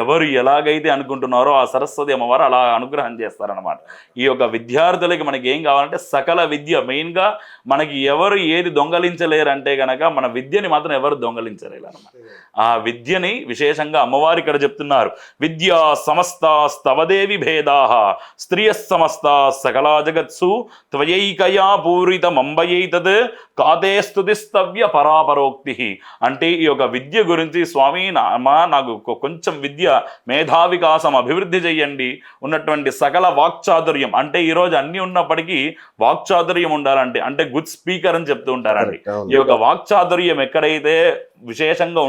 ఎవరు ఎలాగైతే అనుకుంటున్నారో ఆ సరస్వతి అమ్మవారు అలా అనుగ్రహం చేస్తారనమాట. ఈ యొక్క విద్యార్థులకి మనకి ఏం కావాలంటే సకల విద్య, మెయిన్గా మనకి ఎవరు ఏది దొంగలించలేరు అంటే గనక మన విద్యని మాత్రం ఎవరు దొంగలించలేరు అనమాట. ఆ విద్యని విశేషంగా అమ్మవారు ఇక్కడ చెప్తున్నారు. విద్యా సమస్తా స్తవదేవి భేదాః స్త్రియ సమస్తా సకలా జగత్సు త్వయైకయా పూరితమంబయైతద్ కాతే స్తుతిస్తవ్య పరాపరోక్తి. అంటే ఈ యొక్క విద్య గురించి స్వామి నాకు కొంచెం విద్య మేధా వికాసం అభివృద్ధి చెయ్యండి, ఉన్నటువంటి సకల వాక్చాతుర్యం, అంటే ఈరోజు అన్ని ఉన్నప్పటికీ వాక్చాతుర్యం ఉండాలంటే అంటే గుడ్ స్పీకర్ అని చెప్తూ ఉంటారండి. ఈ యొక్క వాక్చాతుర్యం ఎక్కడైతే విశేషంగా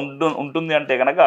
ఉంటుంది అంటే కనుక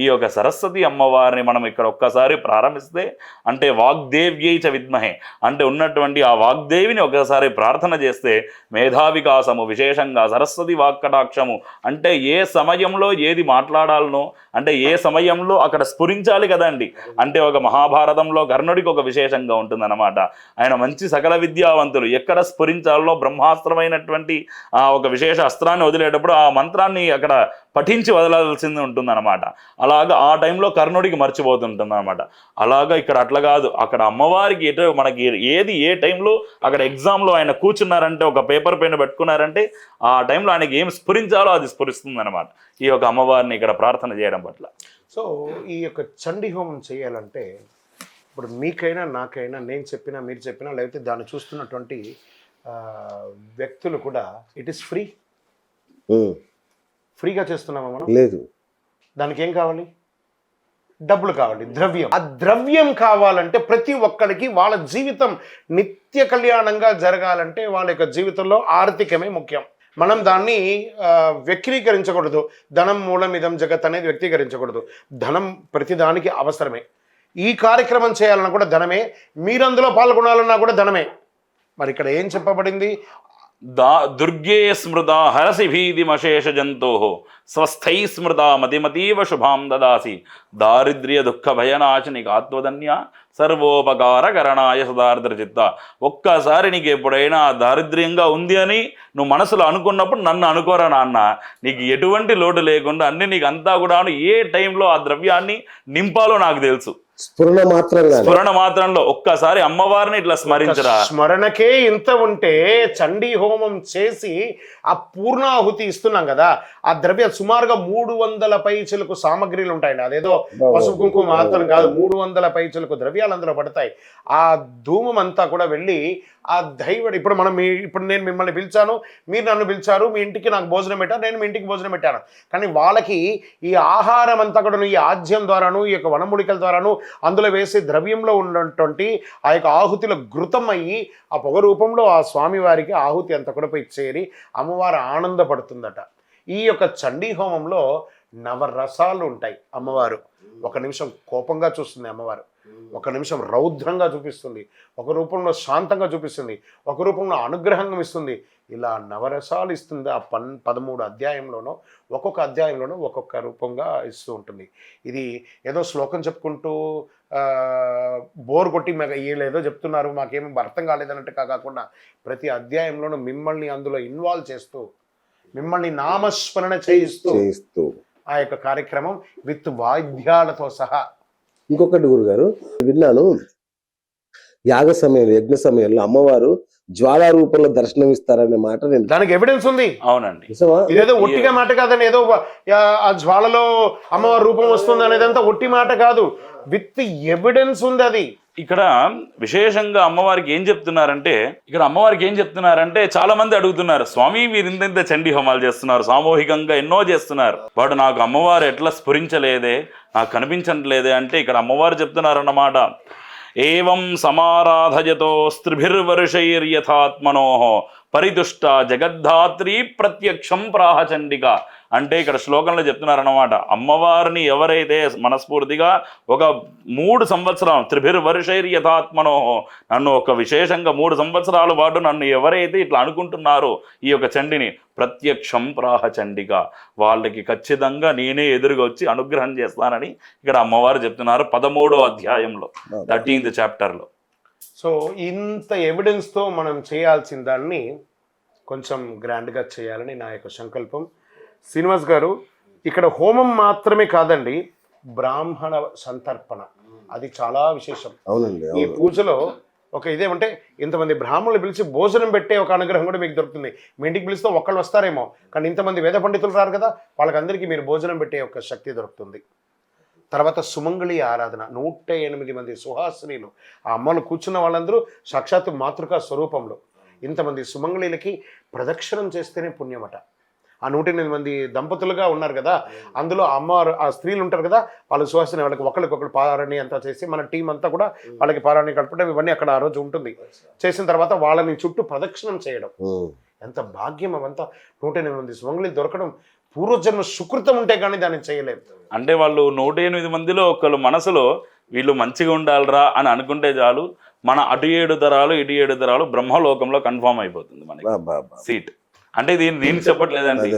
ఈ యొక్క సరస్వతి అమ్మవారిని మనం ఇక్కడ ఒక్కసారి ప్రారంభిస్తే, అంటే వాగ్దేవ్యై చ విద్మహే, అంటే ఉన్నటువంటి ఆ వాగ్దేవిని ఒకసారి ప్రార్థన చేస్తే మేధా వికాసము, విశేషంగా సరస్వతి వాక్కటాక్షము, అంటే ఏ సమయంలో ఏది మాట్లాడాలనో, అంటే ఏ సమయంలో అక్కడ స్ఫురించాలి కదండి. అంటే ఒక మహాభారతంలో కర్ణుడికి ఒక విశేషంగా ఉంటుందన్నమాట. ఆయన మంచి సకల విద్యావంతులు, ఎక్కడ స్ఫురించాలో బ్రహ్మాస్త్రమైనటువంటి ఆ ఒక విశేష అస్త్రాన్ని వదిలేటప్పుడు ఆ మంత్రాన్ని అక్కడ పఠించి వదలాల్సింది ఉంటుందన్నమాట. అలాగా ఆ టైంలో కర్ణుడికి మర్చిపోతుంటుంది అనమాట. అలాగా ఇక్కడ అట్లా కాదు, అక్కడ అమ్మవారికి మనకి ఏది ఏ టైంలో అక్కడ ఎగ్జామ్లో ఆయన కూర్చున్నారంటే, ఒక పేపర్ పెన్ పెట్టుకున్నారంటే ఆ టైంలో ఆయనకి ఏం స్ఫురించాలో అది స్ఫురిస్తుంది అనమాట. ఈ యొక్క అమ్మవారిని ఇక్కడ ప్రార్థన చేయడం పట్ల. సో ఈ యొక్క చండీ హోమం చేయాలంటే ఇప్పుడు మీకైనా నాకైనా, నేను చెప్పినా మీరు చెప్పినా, లేకపోతే దాన్ని చూస్తున్నటువంటి వ్యక్తులు కూడా ఇట్ ఈస్ ఫ్రీ, ఫ్రీగా చేస్తున్నామా మనం? లేదు. దానికి ఏం కావాలి? డబ్బులు కావాలి, ద్రవ్యం. ఆ ద్రవ్యం కావాలంటే ప్రతి ఒక్కరికి వాళ్ళ జీవితం నిత్య కళ్యాణంగా జరగాలంటే వాళ్ళ యొక్క జీవితంలో ఆర్థికమే ముఖ్యం. మనం దాన్ని వ్యక్తీకరించకూడదు. ధనం మూలమిదం జగత్ అనేది వ్యక్తీకరించకూడదు. ధనం ప్రతిదానికి అవసరమే. ఈ కార్యక్రమం చేయాలన్నా కూడా ధనమే, మీరందులో పాల్గొనాలన్నా కూడా ధనమే. మరి ఇక్కడ ఏం చెప్పబడింది? దుర్గే స్మృత హరసి భీతిమశేష జంతో స్వస్థై స్మృత మతిమతీవ శుభాం దదాసి దారిద్ర్య దుఃఖ భయనాశనికి ఆత్మధన్య సర్వోపకార కరణాయ సదార్ద్ర చిత్త. ఒక్కసారి నీకు ఎప్పుడైనా దారిద్ర్యంగా ఉంది అని నువ్వు మనసులో అనుకున్నప్పుడు నన్ను అనుకోరా నాన్న, నీకు ఎటువంటి లోటు లేకుండా అన్ని నీకు అంతా కూడా ఏ టైంలో ఆ ద్రవ్యాన్ని నింపాలో నాకు తెలుసు. స్ఫురణ మాత్రంలో ఒక్కసారి అమ్మవారిని ఇట్లా స్మరించరా. స్మరణకే ఇంత ఉంటే చండీ హోమం చేసి ఆ పూర్ణాహుతి ఇస్తున్నాం కదా, ఆ ద్రవ్య సుమారుగా 300 పైచలకు సామగ్రిలు ఉంటాయండి. అదేదో పసుపు కుంకుమ మాత్రం కాదు, 300 పైచలకు ద్రవ్యాలు అందులో పడతాయి. ఆ ధూమం అంతా కూడా వెళ్ళి ఆ దైవుడు, ఇప్పుడు నేను మిమ్మల్ని పిలిచాను, మీరు నన్ను పిలిచారు, మీ ఇంటికి నాకు భోజనం పెట్టారు, నేను మీ ఇంటికి భోజనం పెట్టాను. కానీ వాళ్ళకి ఈ ఆహారం అంతా కూడా ఈ ఆజ్యం ద్వారాను, ఈ యొక్క వనమూలికల ద్వారాను, అందులో వేసే ద్రవ్యంలో ఉన్నటువంటి ఆ యొక్క ఆహుతిలో ఘృతం అయ్యి ఆ పొగ రూపంలో ఆ స్వామివారికి ఆహుతి అంతా కూడా పోయి చేరి అమ్మవారు ఆనందపడుతుందట. ఈ యొక్క చండీ హోమంలో నవరసాలు ఉంటాయి. అమ్మవారు ఒక నిమిషం కోపంగా చూస్తుంది, అమ్మవారు ఒక నిమిషం రౌద్రంగా చూపిస్తుంది, ఒక రూపంలో శాంతంగా చూపిస్తుంది, ఒక రూపంలో అనుగ్రహంగా ఇస్తుంది. ఇలా నవరసాలు ఇస్తుంది. ఆ 13 అధ్యాయంలోనూ ఒక్కొక్క అధ్యాయంలోనూ ఒక్కొక్క రూపంగా ఇస్తూ ఉంటుంది. ఇది ఏదో శ్లోకం చెప్పుకుంటూ బోర్ కొట్టి ఏదో చెప్తున్నారు మాకేమీ అర్థం కాలేదన్నట్టు కాకుండా ప్రతి అధ్యాయంలోనూ మిమ్మల్ని అందులో ఇన్వాల్వ్ చేస్తూ, మిమ్మల్ని నామస్మరణ చేయిస్తూ ఆ యొక్క కార్యక్రమం విత్ వాయిద్యాలతో సహా. ఇంకొకటి గురుగారు విన్నాను, యాగ సమయంలో, యజ్ఞ సమయంలో అమ్మవారు జ్వాలా రూపంలో దర్శనం ఇస్తారనే మాట నేను, దానికి ఎవిడెన్స్ ఉంది. అవునండి, ఇదేదో ఒట్టిగా మాట కాదని, ఏదో ఆ జ్వాలలో అమ్మవారి రూపం వస్తుంది అనేదంతా ఒట్టి మాట కాదు, విత్ ఎవిడెన్స్ ఉంది. అది ఇక్కడ విశేషంగా అమ్మవారికి ఏం చెప్తున్నారంటే చాలా మంది అడుగుతున్నారు, స్వామి మీరు ఇంత చండీ హోమాలు చేస్తున్నారు, సామూహికంగా ఎన్నో చేస్తున్నారు, వాడు నాకు అమ్మవారు ఎట్లా స్ఫురించలేదే, నాకు కనిపించట్లేదే అంటే ఇక్కడ అమ్మవారు చెప్తున్నారన్నమాట. ఏవం సమారాధయతో స్త్రిభిర్వర్షైర్యథాత్మనో పరితుష్ట జగద్ధాత్రి ప్రత్యక్షం ప్రాహచండిక. అంటే ఇక్కడ శ్లోకంలో చెప్తున్నారన్నమాట, అమ్మవారిని ఎవరైతే మనస్ఫూర్తిగా ఒక 3 సంవత్సరాలు త్రిభిర్వర్షైర్ యథాత్మనో, నన్ను ఒక విశేషంగా 3 సంవత్సరాల పాటు నన్ను ఎవరైతే ఇట్లా అనుకుంటున్నారో ఈ యొక్క చండిని, ప్రత్యక్షం ప్రాహచండిక, వాళ్ళకి ఖచ్చితంగా నేనే ఎదురుగా వచ్చి అనుగ్రహం చేస్తానని ఇక్కడ అమ్మవారు చెప్తున్నారు 13వ అధ్యాయంలో 13th చాప్టర్లో. సో ఇంత ఎవిడెన్స్తో మనం చేయాల్సిన దాన్ని కొంచెం గ్రాండ్గా చేయాలని నా యొక్క సంకల్పం. శ్రీనివాస్ గారు, ఇక్కడ హోమం మాత్రమే కాదండి, బ్రాహ్మణ సంతర్పణ అది చాలా విశేషం. అవునండి. ఈ పూజలో ఒక ఇదేమంటే ఇంతమంది బ్రాహ్మణులు పిలిచి భోజనం పెట్టే ఒక అనుగ్రహం కూడా మీకు దొరుకుతుంది. మీ ఇంటికి పిలిస్తే ఒక్కళ్ళు వస్తారేమో, కానీ ఇంతమంది వేద పండితులు రారు కదా, వాళ్ళకందరికీ మీరు భోజనం పెట్టే ఒక శక్తి దొరుకుతుంది. తర్వాత సుమంగళి ఆరాధన, 108 మంది సుహాసినీలు, ఆ అమ్మలు కూర్చున్న వాళ్ళందరూ సాక్షాత్తు మాతృకా స్వరూపంలో. ఇంతమంది సుమంగళీలకి ప్రదక్షిణం చేస్తేనే పుణ్యమట. ఆ 108 మంది దంపతులుగా ఉన్నారు కదా, అందులో అమ్మవారు ఆ స్త్రీలు ఉంటారు కదా, వాళ్ళు సుహాసిని వాళ్ళకి ఒకరికొకరు పారాయణ అంతా చేసి మన టీం అంతా కూడా వాళ్ళకి పారాయణ కలపడం ఇవన్నీ అక్కడ ఆ రోజు ఉంటుంది. చేసిన తర్వాత వాళ్ళని చుట్టూ ప్రదక్షిణం చేయడం, ఎంత భాగ్యం అవంతా. 108 మంది సుమంగళీలు దొరకడం పూర్వజన్మ సుకృతం ఉంటే కానీ దాన్ని చేయలేదు. అంటే వాళ్ళు 108 మందిలో ఒకళ్ళు మనసులో వీళ్ళు మంచిగా ఉండాలిరా అని అనుకుంటే చాలు, మన అటు 7 తరాలు ఇటు 7 తరాలు బ్రహ్మలోకంలో కన్ఫామ్ అయిపోతుంది మనకి సీట్. అంటే దీన్ని చెప్పట్లేదండి,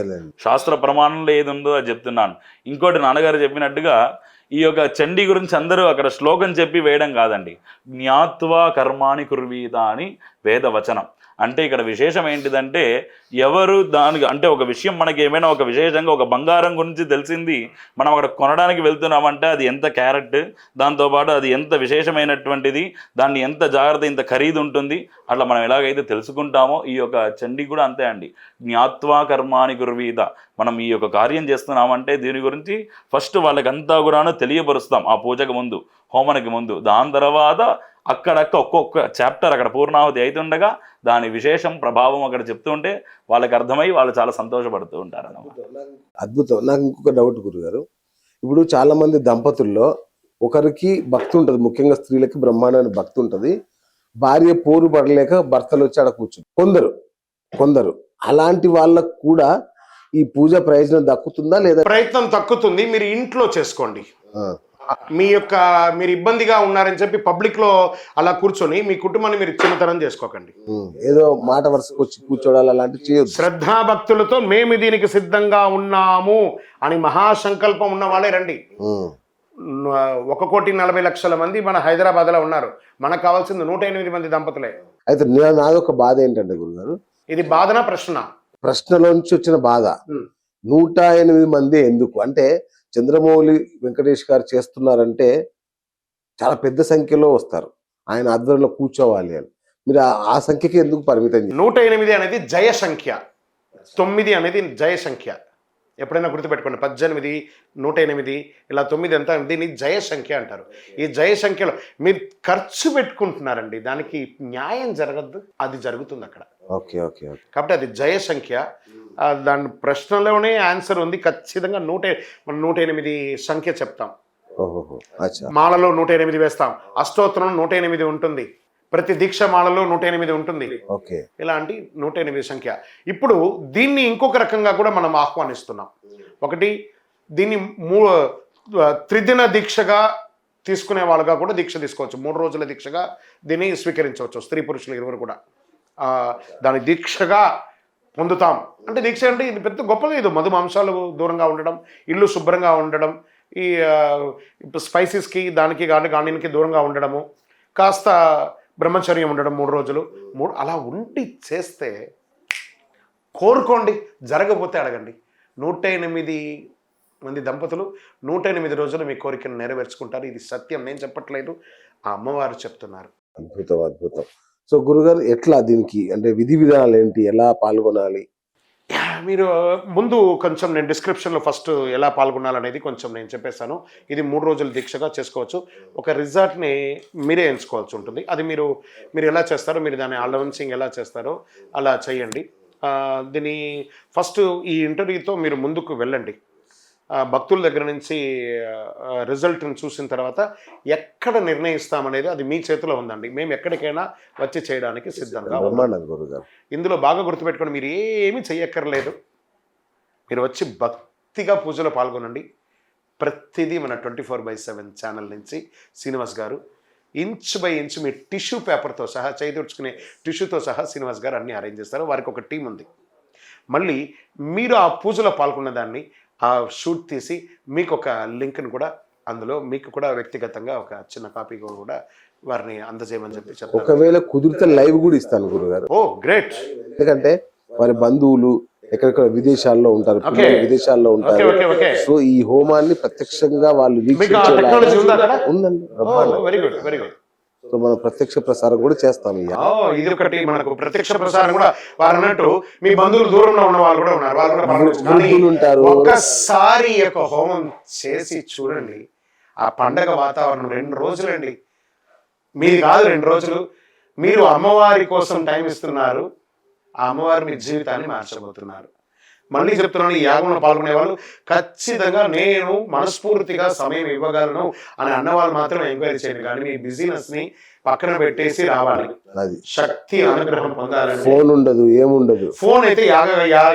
శాస్త్ర ప్రమాణంలో ఏది ఉందో అది చెప్తున్నాను. ఇంకోటి నాన్నగారు చెప్పినట్టుగా ఈ యొక్క చండీ గురించి అందరూ అక్కడ శ్లోకం చెప్పి వేయడం కాదండి, జ్ఞాత్వా కర్మాణి కుర్వీత అని వేదవచనం. అంటే ఇక్కడ విశేషం ఏంటిదంటే, ఎవరు దానికి అంటే ఒక విషయం మనకి ఏమైనా ఒక విశేషంగా ఒక బంగారం గురించి తెలిసింది మనం అక్కడ కొనడానికి వెళ్తున్నామంటే అది ఎంత క్యారెట్, దాంతోపాటు అది ఎంత విశేషమైనటువంటిది, దాన్ని ఎంత జాగ్రత్త, ఇంత ఖరీదు ఉంటుంది, అట్లా మనం ఎలాగైతే తెలుసుకుంటామో ఈ యొక్క చండీ కూడా అంతే అండి. జ్ఞాత్వా కర్మాని కుర్వీత, మనం ఈ యొక్క కార్యం చేస్తున్నామంటే దీని గురించి ఫస్ట్ వాళ్ళకంతా కూడా తెలియపరుస్తాం ఆ పూజకు ముందు, హోమనకి ముందు. దాని తర్వాత అక్కడక్క ఒక్కొక్క చాప్టర్ అక్కడ పూర్ణాహుతి అవుతుండగా దాని విశేషం ప్రభావం అక్కడ చెప్తుంటే వాళ్ళకి అర్థమై వాళ్ళు చాలా సంతోషపడుతూ ఉంటారు అన్నమాట. అద్భుతం. నాకు ఇంకొక డౌట్ గురుగారు, ఇప్పుడు చాలా మంది దంపతుల్లో ఒకరికి భక్తి ఉంటుంది, ముఖ్యంగా స్త్రీలకి బ్రహ్మాండమైన భక్తి ఉంటుంది, భార్య పోరు పడలేక భర్తలు వచ్చి ఆడ కూర్చుంది. కొందరు అలాంటి వాళ్ళకు కూడా ఈ పూజ ప్రయోజనం దక్కుతుందా లేదా? ప్రయత్నం తక్కుతుంది, మీరు ఇంట్లో చేసుకోండి. మీరు ఇబ్బందిగా ఉన్నారని చెప్పి పబ్లిక్ లో అలా కూర్చొని మీ కుటుంబాన్ని మీరు చిన్నతనం చేసుకోకండి. ఏదో మాట వరుసకు వచ్చి కూర్చోడాలి అలాంటివి చేయొద్దు. శ్రద్ధాభక్తులతో మేము దీనికి సిద్ధంగా ఉన్నాము అని మహాసంకల్పం ఉన్న వాళ్ళే రండి. 1,40,00,000 మంది మన హైదరాబాద్ లో ఉన్నారు, మనకు కావాల్సింది 108 మంది దంపతులే. అయితే నాదొక బాధ ఏంటంటే గురుగారు, ఇది బాధనా ప్రశ్నలోంచి వచ్చిన బాధ, 108 మంది ఎందుకు అంటే చంద్రమౌళి వెంకటేష్ గారు చేస్తున్నారంటే చాలా పెద్ద సంఖ్యలో వస్తారు, ఆయన ఆధ్వర్యంలో కూర్చోవాలి అని. మీరు ఆ సంఖ్యకి ఎందుకు పరిమితం? 108 అనేది జయ సంఖ్య, 9 అనేది జయ సంఖ్య. ఎప్పుడైనా గుర్తుపెట్టుకోండి, 18, 108 ఇలా 9 అంతా దీన్ని జయ సంఖ్య అంటారు. ఈ జయ సంఖ్యలో మీరు ఖర్చు పెట్టుకుంటున్నారండి, దానికి న్యాయం జరగద్దు, అది జరుగుతుంది అక్కడ. Okay okay okay. కాబట్టి అది జయ సంఖ్య. దాని ప్రశ్నలోనే ఆన్సర్ ఉంది. ఖచ్చితంగా 108 సంఖ్య చెప్తాం. మాలలో 108 వేస్తాం, అష్టోత్తరం 108 ఉంటుంది, ప్రతి దీక్ష మాలలో 108 ఉంటుంది. ఇలాంటి 108 సంఖ్య. ఇప్పుడు దీన్ని ఇంకొక రకంగా కూడా మనం ఆహ్వానిస్తున్నాం. ఒకటి, దీన్ని త్రిదిన దీక్షగా తీసుకునే వాళ్ళుగా కూడా దీక్ష తీసుకోవచ్చు. 3 రోజుల దీక్షగా దీన్ని స్వీకరించవచ్చు. స్త్రీ పురుషులు ఇరువురు కూడా దాని దీక్షగా పొందుతాం. అంటే దీక్ష అంటే ఇది పెద్ద గొప్ప లేదు, మధు మాంసాలు దూరంగా ఉండడం, ఇల్లు శుభ్రంగా ఉండడం, ఈ స్పైసెస్కి దానికి గార్డెన్కి దూరంగా ఉండడము, కాస్త బ్రహ్మచర్యం ఉండడం 3 రోజులు అలా ఉండి చేస్తే కోరుకోండి, జరగకపోతే అడగండి. 108 మంది దంపతులు 108 రోజులు మీ కోరికను నెరవేర్చుకుంటారు. ఇది సత్యం, నేను చెప్పట్లేదు, ఆ అమ్మవారు చెప్తున్నారు. అద్భుతం అద్భుతం. సో గురుగారు, ఎట్లా దీనికి అంటే విధి విధానాలు ఏంటి, ఎలా పాల్గొనాలి? మీరు ముందు కొంచెం నేను డిస్క్రిప్షన్లో ఫస్ట్ ఎలా పాల్గొనాలనేది కొంచెం నేను చెప్పేస్తాను. ఇది 3 రోజుల దీక్షగా చేసుకోవచ్చు. ఒక రిజార్ట్ని మీరే ఎంచుకోవాల్సి ఉంటుంది. అది మీరు ఎలా చేస్తారో, మీరు దాన్ని అలవెన్సింగ్ ఎలా చేస్తారో అలా చేయండి. దీని ఫస్ట్ ఈ ఇంటర్వ్యూతో మీరు ముందుకు వెళ్ళండి. భక్తుల దగ్గర నుంచి రిజల్ట్ని చూసిన తర్వాత ఎక్కడ నిర్ణయిస్తామనేది అది మీ చేతిలో ఉందండి. మేము ఎక్కడికైనా వచ్చి చేయడానికి సిద్ధంగా ఉన్నాం. బ్రహ్మాండం గురుగారు. ఇందులో బాగా గుర్తుపెట్టుకోండి, మీరు ఏమీ చెయ్యక్కర్లేదు. మీరు వచ్చి భక్తిగా పూజలో పాల్గొనండి. ప్రతిదీ మన 24/7 ఛానల్ నుంచి శ్రీనివాస్ గారు ఇంచ్ బై ఇంచ్ మీ టిష్యూ పేపర్తో సహా, చేయి తుడుచుకునే టిష్యూతో సహా శ్రీనివాస్ గారు అన్నీ అరేంజ్ చేస్తారు. వారికి ఒక టీం ఉంది. మళ్ళీ మీరు ఆ పూజలో పాల్గొన్న దాన్ని ఆ షూట్ తీసి మీకు ఒక లింక్ని కూడా అందులో మీకు కూడా వ్యక్తిగతంగా ఒక చిన్న కాపీ కూడా వారిని అందజేయమని చెప్పి చెప్తాను. ఒకవేళ కుదిరితే లైవ్ కూడా ఇస్తాను గురుగారు. ఓ గ్రేట్. ఎందుకంటే వారి బంధువులు ఎక్కడెక్కడ విదేశాల్లో ఉంటారు, పిల్లలు విదేశాల్లో ఉంటారు. సో ఈ హోమాన్ని ప్రత్యక్షంగా వాళ్ళు ఉందండి. Very good, very good. So మనం ప్రత్యక్ష ప్రసారం కూడా చేస్తాం. ఇది ఒకటి మనకు ప్రత్యక్ష ప్రసారం కూడా. వారు అన్నట్టు మీ బంధువులు దూరంలో ఉన్న వాళ్ళు కూడా ఉన్నారు, వాళ్ళు కూడా ఉంటారు. ఒక్కసారి ఒక హోమం చేసి చూడండి, ఆ పండగ వాతావరణం 2 రోజులండి. మీది కాదు 2 రోజులు. మీరు అమ్మవారి కోసం టైం ఇస్తున్నారు, ఆ అమ్మవారి మీ జీవితాన్ని మార్చబోతున్నారు. మళ్ళీ చెప్తున్నాను, ఈ యాగంలో పాల్గొనే వాళ్ళు ఖచ్చితంగా నేను మనస్ఫూర్తిగా సమయం ఇవ్వగలను అని అన్నవాళ్ళు మాత్రం ఎంక్వైరీ చేయండి. కానీ మీ బిజినెస్ ని పక్కన పెట్టేసి రావాలి. శక్తి అనుగ్రహం పొందాలని. ఫోన్ ఉండదు, ఏముండదు. ఫోన్ అయితే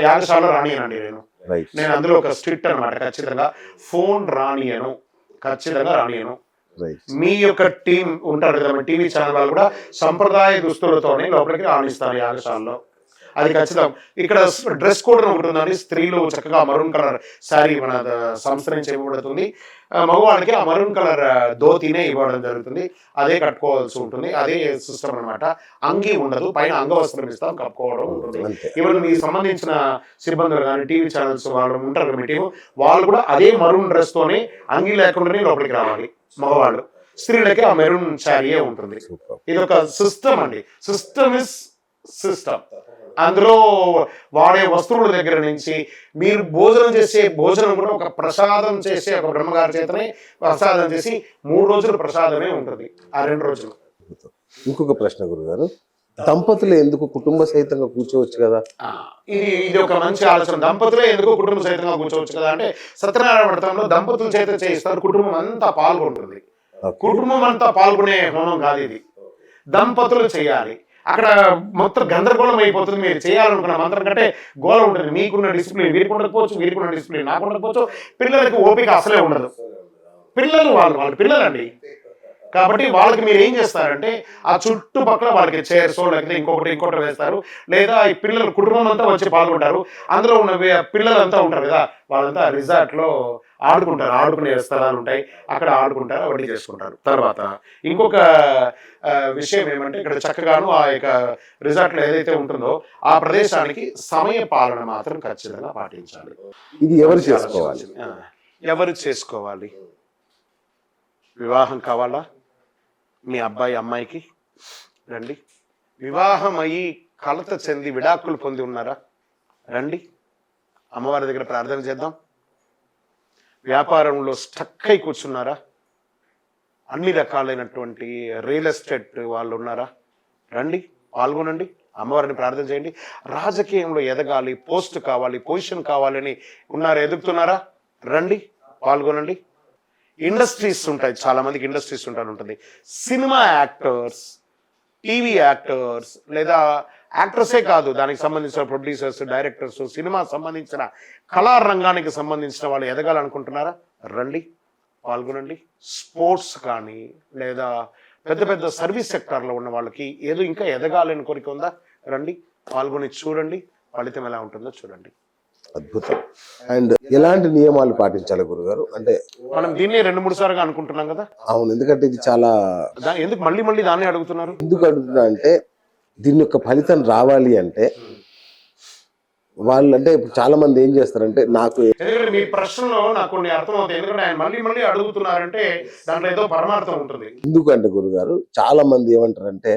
యాగశాలలో రానియనండి. నేను అందులో ఒక స్ట్రిక్ట్ అనమాట. ఖచ్చితంగా ఫోన్ రానియను, ఖచ్చితంగా రానియను. మీ యొక్క టీం ఉంటారు కదా, టీవీ ఛానల్ వాళ్ళు కూడా సంప్రదాయ దుస్తులతోనే లోపలికి రాణిస్తారు యాగశాలలో. అది ఖచ్చితం. ఇక్కడ డ్రెస్ కోడ్ ఒకటి ఉందండి. స్త్రీలు చక్కగా మరూన్ కలర్ శారీ మన సంస్థ నుంచి ఇవ్వబడుతుంది. మగవాళ్ళకి ఆ మరూన్ కలర్ ధోతినే ఇవ్వడం జరుగుతుంది. అదే కట్టుకోవాల్సి ఉంటుంది. అదే సిస్టమ్ అనమాట. అంగి ఉండదు, పైన అంగవస్త్రం ఇస్తాం, కప్పుకోవడం ఉంటుంది. ఈవెన్ మీకు సంబంధించిన సిబ్బందులు కానీ టీవీ ఛానల్స్ వాళ్ళు ఉంటారు మీ టీం, వాళ్ళు కూడా అదే మరూన్ డ్రెస్ తోనే అంగి లేకుండానే లోపలికి రావాలి మగవాళ్ళు. స్త్రీలకి ఆ మెరూన్ శారీయే ఉంటుంది. ఇది ఒక సిస్టమ్ అండి. System is system. అందులో వాడే వస్తువుల దగ్గర నుంచి మీరు భోజనం చేసే భోజనం కూడా ఒక ప్రసాదం చేసే ఒక బ్రహ్మగారి చేతనే ప్రసాదం చేసి 3 రోజులు ప్రసాదమే ఉంటుంది, ఆ 2 రోజులు. ఇంకొక ప్రశ్న గురుగారు, దంపతులు ఎందుకు కుటుంబ సహితంగా కూర్చోవచ్చు కదా? ఇది ఒక మంచి ఆలోచన. దంపతులే ఎందుకు కుటుంబ సహితంగా కూర్చోవచ్చు కదా అంటే, సత్యనారాయణ వ్రతంలో దంపతుల చేత చేయిస్తారు, కుటుంబం అంతా పాల్గొంటుంది. కుటుంబం అంతా పాల్గొనే హోమం కాదు ఇది, దంపతులు చేయాలి. అక్కడ మొత్తం గందరగోళం అయిపోతుంది. మీరు చేయాలనుకున్న మంత్రం కంటే గోళం ఉంటుంది. మీకున్న డిసిప్లిన్ వీరికి ఉండకపోవచ్చు, వీరికున్న డిసిప్లిన్ నాకు ఉండకపోవచ్చు. పిల్లలకి ఓపిక అసలే ఉండదు. పిల్లలు వాళ్ళు పిల్లలండి. కాబట్టి వాళ్ళకి మీరు ఏం చేస్తారంటే, ఆ చుట్టుపక్కల వాళ్ళకి చైర్స్ లేకపోతే ఇంకొకటి వేస్తారు. లేదా ఈ పిల్లలు కుటుంబం అంతా వచ్చి పాల్గొంటారు. అందులో ఉన్న పిల్లలంతా ఉంటారు కదా, వాళ్ళంతా రిసార్ట్లో ఆడుకుంటారు. ఆడుకునే స్థలాలు ఉంటాయి, అక్కడ ఆడుకుంటారు, అవన్నీ చేసుకుంటారు. తర్వాత ఇంకొక విషయం ఏమంటే, ఇక్కడ చక్కగాను ఆ యొక్క రిసార్ట్లో ఏదైతే ఉంటుందో ఆ ప్రదేశానికి సమయ పాలన మాత్రం ఖచ్చితంగా పాటించాలి. ఇది ఎవరు చేసుకోవాలి? ఎవరు చేసుకోవాలి? వివాహం కావాలా? మీ అబ్బాయి అమ్మాయికి రండి. వివాహం అయ్యి కలత చెంది విడాకులు పొంది ఉన్నారా? రండి, అమ్మవారి దగ్గర ప్రార్థన చేద్దాం. వ్యాపారంలో స్టక్ అయి కూర్చున్నారా? అన్ని రకాలైనటువంటి రియల్ ఎస్టేట్ వాళ్ళు ఉన్నారా? రండి, పాల్గొనండి, అమ్మవారిని ప్రార్థన చేయండి. రాజకీయంలో ఎదగాలి, పోస్ట్ కావాలి, పొజిషన్ కావాలని ఉన్నారా? ఎదుగుతున్నారా? రండి, పాల్గొనండి. ఇండస్ట్రీస్ ఉంటాయి, చాలా మందికి ఇండస్ట్రీస్ ఉంటుంది. సినిమా యాక్టర్స్, టీవీ యాక్టర్స్, లేదా యాక్టర్సే కాదు, దానికి సంబంధించిన ప్రొడ్యూసర్స్, డైరెక్టర్స్, సినిమా సంబంధించిన కళారంగానికి సంబంధించిన వాళ్ళు ఎదగాలనుకుంటున్నారా? రండి, పాల్గొనండి. స్పోర్ట్స్ కానీ లేదా పెద్ద పెద్ద సర్వీస్ సెక్టార్లో ఉన్న వాళ్ళకి ఏదో ఇంకా ఎదగాలని కోరిక ఉందా? రండి, పాల్గొని చూడండి, ఫలితం ఎలా ఉంటుందో చూడండి. అద్భుతం. అండ్ ఎలాంటి నియమాలు పాటించాలి గురుగారు? అంటే మనం దీన్ని 2-3 సార్లు అనుకుంటున్నాం కదా. అవును, ఎందుకంటే ఇది చాలా, ఎందుకు మళ్ళీ దాన్ని అడుగుతున్నారు? ఎందుకు అడుగుతున్నా అంటే, దీని యొక్క ఫలితం రావాలి అంటే వాళ్ళు, అంటే ఇప్పుడు చాలా మంది ఏం చేస్తారంటే, నాకు ఎందుకంటే మీ ప్రశ్నలో నాకు కొన్ని అర్థం అవుతాయి. ఎందుకంటే ఆయన మళ్ళీ అడుగుతున్నారంటే దాంట్లో ఏదో పరమార్థం ఉంటుంది. ఎందుకంటే గురుగారు, చాలా మంది ఏమంటారంటే,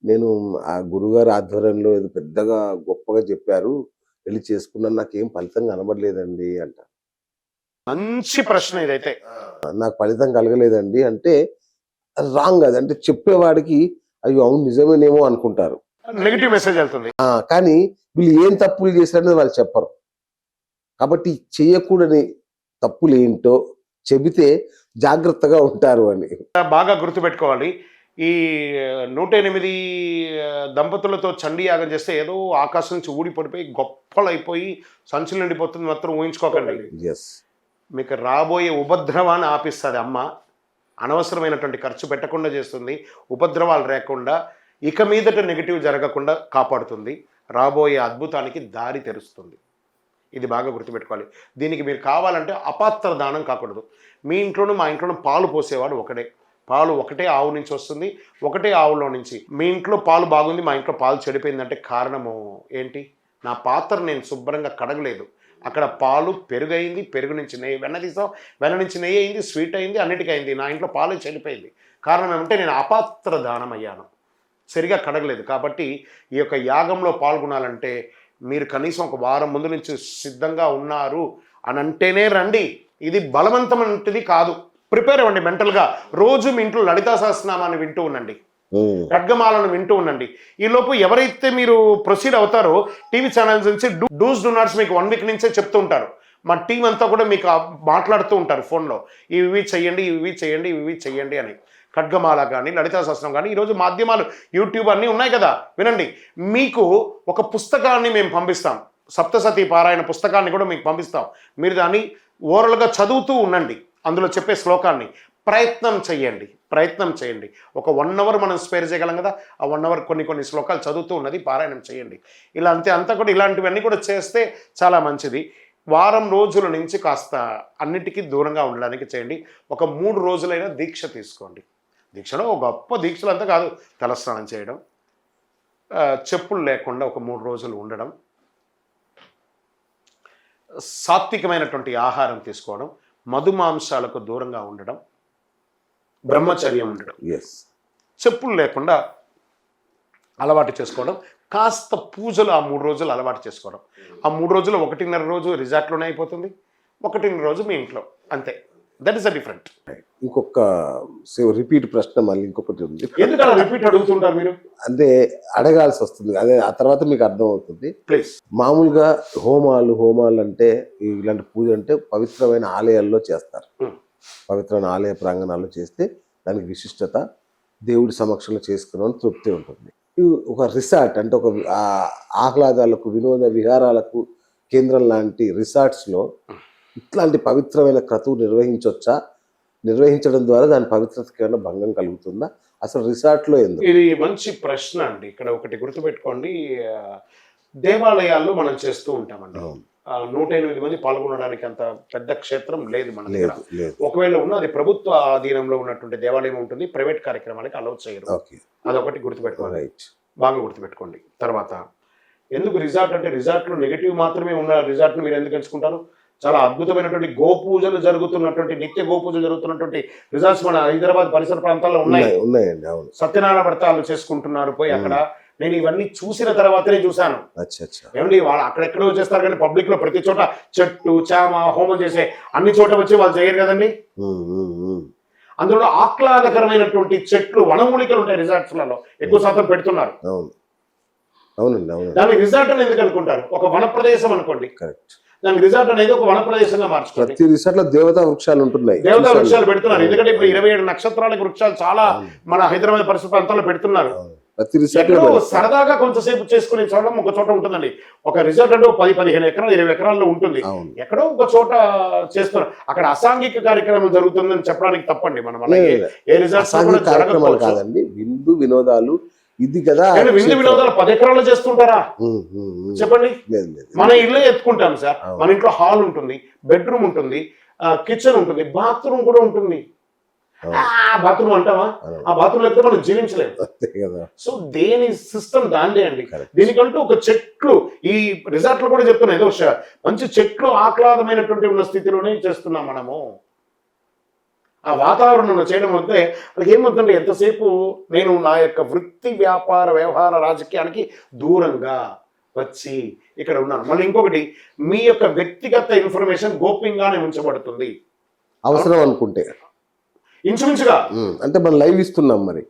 నేను ఆ గురుగారు ఆధ్వర్యంలో ఏదో పెద్దగా గొప్పగా చెప్పారు, వెళ్ళి చేసుకున్నాను, నాకేం ఫలితం కనబడలేదండి అంట. మంచి ప్రశ్న ఇదైతే. నాకు ఫలితం కలగలేదండి అంటే రాంగ్. అది అంటే చెప్పేవాడికి అయ్యో అవును నిజమేనేమో అనుకుంటారు, నెగిటివ్ మెసేజ్ వెళ్తుంది. కానీ వీళ్ళు ఏం తప్పులు చేశారనేది వాళ్ళు చెప్పరు. కాబట్టి చేయకూడని తప్పులు ఏంటో చెబితే జాగ్రత్తగా ఉంటారు అని. బాగా గుర్తుపెట్టుకోవాలి. ఈ 108 దంపతులతో చండీ యాగం చేస్తే ఏదో ఆకాశం నుంచి ఊడి పడిపోయి గొప్పలైపోయి సంచులు నిండిపోతుంది మాత్రం ఊహించుకోకండి. ఎస్, మీకు రాబోయే ఉపద్రవాన్ని ఆపిస్తుంది అమ్మ. అనవసరమైనటువంటి ఖర్చు పెట్టకుండా చేస్తుంది, ఉపద్రవాలు లేకుండా ఇక మీదట నెగిటివ్ జరగకుండా కాపాడుతుంది, రాబోయే అద్భుతానికి దారి తెరుస్తుంది. ఇది బాగా గుర్తుపెట్టుకోవాలి. దీనికి మీరు కావాలంటే అపాత్ర దానం కాకూడదు. మీ ఇంట్లోనూ మా ఇంట్లోనూ పాలు పోసేవాడు ఒకటే. పాలు ఒకటే ఆవు నుంచి వస్తుంది, ఒకటే ఆవులో నుంచి. మీ ఇంట్లో పాలు బాగుంది, మా ఇంట్లో పాలు చెడిపోయిందంటే కారణము ఏంటి? నా పాత్ర నేను శుభ్రంగా కడగలేదు. అక్కడ పాలు పెరుగైంది, పెరుగు నుంచి నెయ్యి, వెన్న తీసాం, వెన్న నుంచి నెయ్యి అయింది, స్వీట్ అయింది, అన్నిటికీ అయింది. నా ఇంట్లో పాలు చెడిపోయింది. కారణం ఏమంటే నేను అపాత్ర దానం అయ్యాను, సరిగా కడగలేదు. కాబట్టి ఈ యొక్క యాగంలో పాల్గొనాలంటే మీరు కనీసం ఒక వారం ముందు నుంచి సిద్ధంగా ఉన్నారు అని అంటేనే రండి. ఇది బలవంతమైనది కాదు. ప్రిపేర్ అవ్వండి మెంటల్గా. రోజు మీ ఇంట్లో లలితా సహస్రనామాన్ని వింటూ ఉండండి, ఖడ్గమాలను వింటూ ఉండండి. ఈలోపు ఎవరైతే మీరు ప్రొసీడ్ అవుతారో టీవీ ఛానల్స్ నుంచి డూస్ డూ నాట్స్ మీకు 1 వీక్ నుంచే చెప్తూ ఉంటారు. మా టీం అంతా కూడా మీకు మాట్లాడుతూ ఉంటారు ఫోన్లో, ఇవి చెయ్యండి, ఇవి చెయ్యండి, ఇవి చెయ్యండి అని. ఖడ్గమాల కానీ, లలితా సహస్రం కానీ, ఈరోజు మాధ్యమాలు యూట్యూబ్ అన్నీ ఉన్నాయి కదా, వినండి. మీకు ఒక పుస్తకాన్ని మేము పంపిస్తాం, సప్తసతి పారాయణ పుస్తకాన్ని కూడా మీకు పంపిస్తాం. మీరు దాన్ని ఓరల్గా చదువుతూ ఉండండి. అందులో చెప్పే శ్లోకాన్ని ప్రయత్నం చేయండి. ఒక 1 అవర్ మనం స్పేర్ చేయగలం కదా, ఆ 1 అవర్ కొన్ని శ్లోకాలు చదువుతూ ఉన్నది పారాయణం చేయండి. ఇలా అంతా కూడా ఇలాంటివన్నీ కూడా చేస్తే చాలా మంచిది. వారం రోజుల నుంచి కాస్త అన్నిటికీ దూరంగా ఉండడానికి చేయండి. ఒక 3 రోజులైనా దీక్ష తీసుకోండి. దీక్షలో ఒక గొప్ప దీక్షలు అంతా కాదు, తలస్నానం చేయడం, చెప్పులు లేకుండా ఒక 3 రోజులు ఉండడం, సాత్వికమైనటువంటి ఆహారం తీసుకోవడం, మధుమాంసాలకు దూరంగా ఉండడం, బ్రహ్మచర్యం ఉండడం, చెప్పులు లేకుండా అలవాటు చేసుకోవడం, కాస్త పూజలు ఆ 3 రోజులు అలవాటు చేసుకోవడం. ఆ 3 రోజులు 1.5 రోజు రిసార్ట్లోనే అయిపోతుంది, 1.5 రోజు మీ ఇంట్లో, అంతే. That is a different. ఇంకొక రిపీట్ ప్రశ్న మళ్ళీ ఇంకొకటి ఉంది. ఎందుకు అలా రిపీట్ అడుగుతుంటారు మీరు? అంటే అడగాల్సి వస్తుంది, అదే ఆ తర్వాత మీకు అర్థం అవుతుంది. ప్లీజ్. మామూలుగా హోమాలు అంటే ఇలాంటి పూజ అంటే పవిత్రమైన ఆలయాల్లో చేస్తారు. పవిత్రమైన ఆలయ ప్రాంగణాల్లో చేస్తే దానికి విశిష్టత, దేవుడి సమక్షంలో చేసుకున్నామని తృప్తి ఉంటుంది. ఒక రిసార్ట్ అంటే ఒక ఆహ్లాదాలకు, వినోద విహారాలకు కేంద్రం లాంటి రిసార్ట్స్లో ఇట్లాంటి పవిత్రమైన క్రతువు నిర్వహించడం ద్వారా దాని పవిత్రతకి ఏమైనా భంగం కలుగుతుందా? అసలు రిసార్ట్లో ఎందుకు? ఇది మంచి ప్రశ్న అండి. ఇక్కడ ఒకటి గుర్తుపెట్టుకోండి, దేవాలయాల్లో మనం చేస్తూ ఉంటామండి. 108 మంది పాల్గొనడానికి అంత పెద్ద క్షేత్రం లేదు మన దగ్గర. ఒకవేళ ఉన్న అది ప్రభుత్వ ఆధీనంలో ఉన్నటువంటి దేవాలయం ఉంటుంది, ప్రైవేట్ కార్యక్రమాలకి అలౌ చేయరు. అదొకటి గుర్తుపెట్టుకోవాలి, బాగా గుర్తుపెట్టుకోండి. తర్వాత ఎందుకు రిసార్ట్ అంటే, రిసార్ట్లో నెగిటివ్ మాత్రమే ఉన్న రిసార్ట్ను మీరు ఎందుకు ఎంచుకుంటారు? చాలా అద్భుతమైనటువంటి గోపూజలు జరుగుతున్నటువంటి, నిత్య గోపూజలు జరుగుతున్నటువంటి రిసార్ట్స్ మన హైదరాబాద్ పరిసర ప్రాంతాల్లో ఉన్నాయండి. సత్యనారాయణ వ్రతాలు చేసుకుంటున్నారు పోయి అక్కడ. నేను ఇవన్నీ చూసిన తర్వాతనే చూశాను. ఏమండి, వాళ్ళు అక్కడెక్కడో చేస్తారు కానీ పబ్లిక్ లో ప్రతి చోట చెట్టు చామ హోమం చేసే అన్ని చోట వచ్చి వాళ్ళు చేయరు కదండి. అందులో ఆహ్లాదకరమైనటువంటి చెట్లు, వనమూలికలు ఉంటాయి రిసార్ట్స్లలో, ఎక్కువ శాతం పెడుతున్నారు. దాన్ని రిసార్ట్ అని ఎందుకు అనుకుంటారు? ఒక వన ప్రదేశం అనుకోండి, దానికి రిసార్ట్ అనేది ఒక వన ప్రదేశంగా మార్చుకోండి. ప్రతి రిసార్ట్ లో దేవతా వృక్షాలు ఉంటున్నాయి, దేవతా వృక్షాలు పెడుతున్నారు. ఎందుకంటే ఇప్పుడు 27 నక్షత్రాలకు వృక్షాలు చాలా మన హైదరాబాద్ పరిసర ప్రాంతాల్లో పెడుతున్నారు. సరదాగా కొంతసేపు చేసుకునే చోట ఒక చోట ఉంటుందండి. ఒక రిసార్ట్ అంటే 10-15 ఎకరాలు 20 ఎకరాల్లో ఉంటుంది. ఎక్కడో ఒక చోట చేస్తున్నారు. అక్కడ అసాంఘిక కార్యక్రమం జరుగుతుందని చెప్పడానికి తప్పండి. మనం అలాగే ఏ రిసార్ట్ కాదండి, విందు వినోదాలు ఇది కదా. విందు వినోదాలు 10 ఎకరాల్లో చేస్తుంటారా చెప్పండి? మన ఇల్లు ఎత్తుకుంటాం సార్. మన ఇంట్లో హాల్ ఉంటుంది, బెడ్రూమ్ ఉంటుంది, కిచెన్ ఉంటుంది, బాత్రూమ్ కూడా ఉంటుంది. బాత్రూమ్ అంటావా? ఆ బాత్రూమ్ అయితే మనం జీవించలేము. సో దేని సిస్టమ్ దాందే అండి. దీనికంటూ ఒక చెట్లు, ఈ రిసార్ట్ లో కూడా చెప్తున్నా, ఏదో మంచి చెట్లు ఆహ్లాదమైనటువంటి ఉన్న స్థితిలోనే చేస్తున్నాం మనము. ఆ వాతావరణంలో చేయడం వస్తే వాళ్ళకి ఏమవుతుందంటే, ఎంతసేపు నేను నా యొక్క వృత్తి వ్యాపార వ్యవహార రాజకీయానికి దూరంగా వచ్చి ఇక్కడ ఉన్నాను. మళ్ళీ ఇంకొకటి, మీ యొక్క వ్యక్తిగత ఇన్ఫర్మేషన్ గోప్యంగానే ఉంచబడుతుంది అవసరం అనుకుంటే. ఇంచుమించుగా అంటే మనం లైవ్ ఇస్తున్నాం మరి.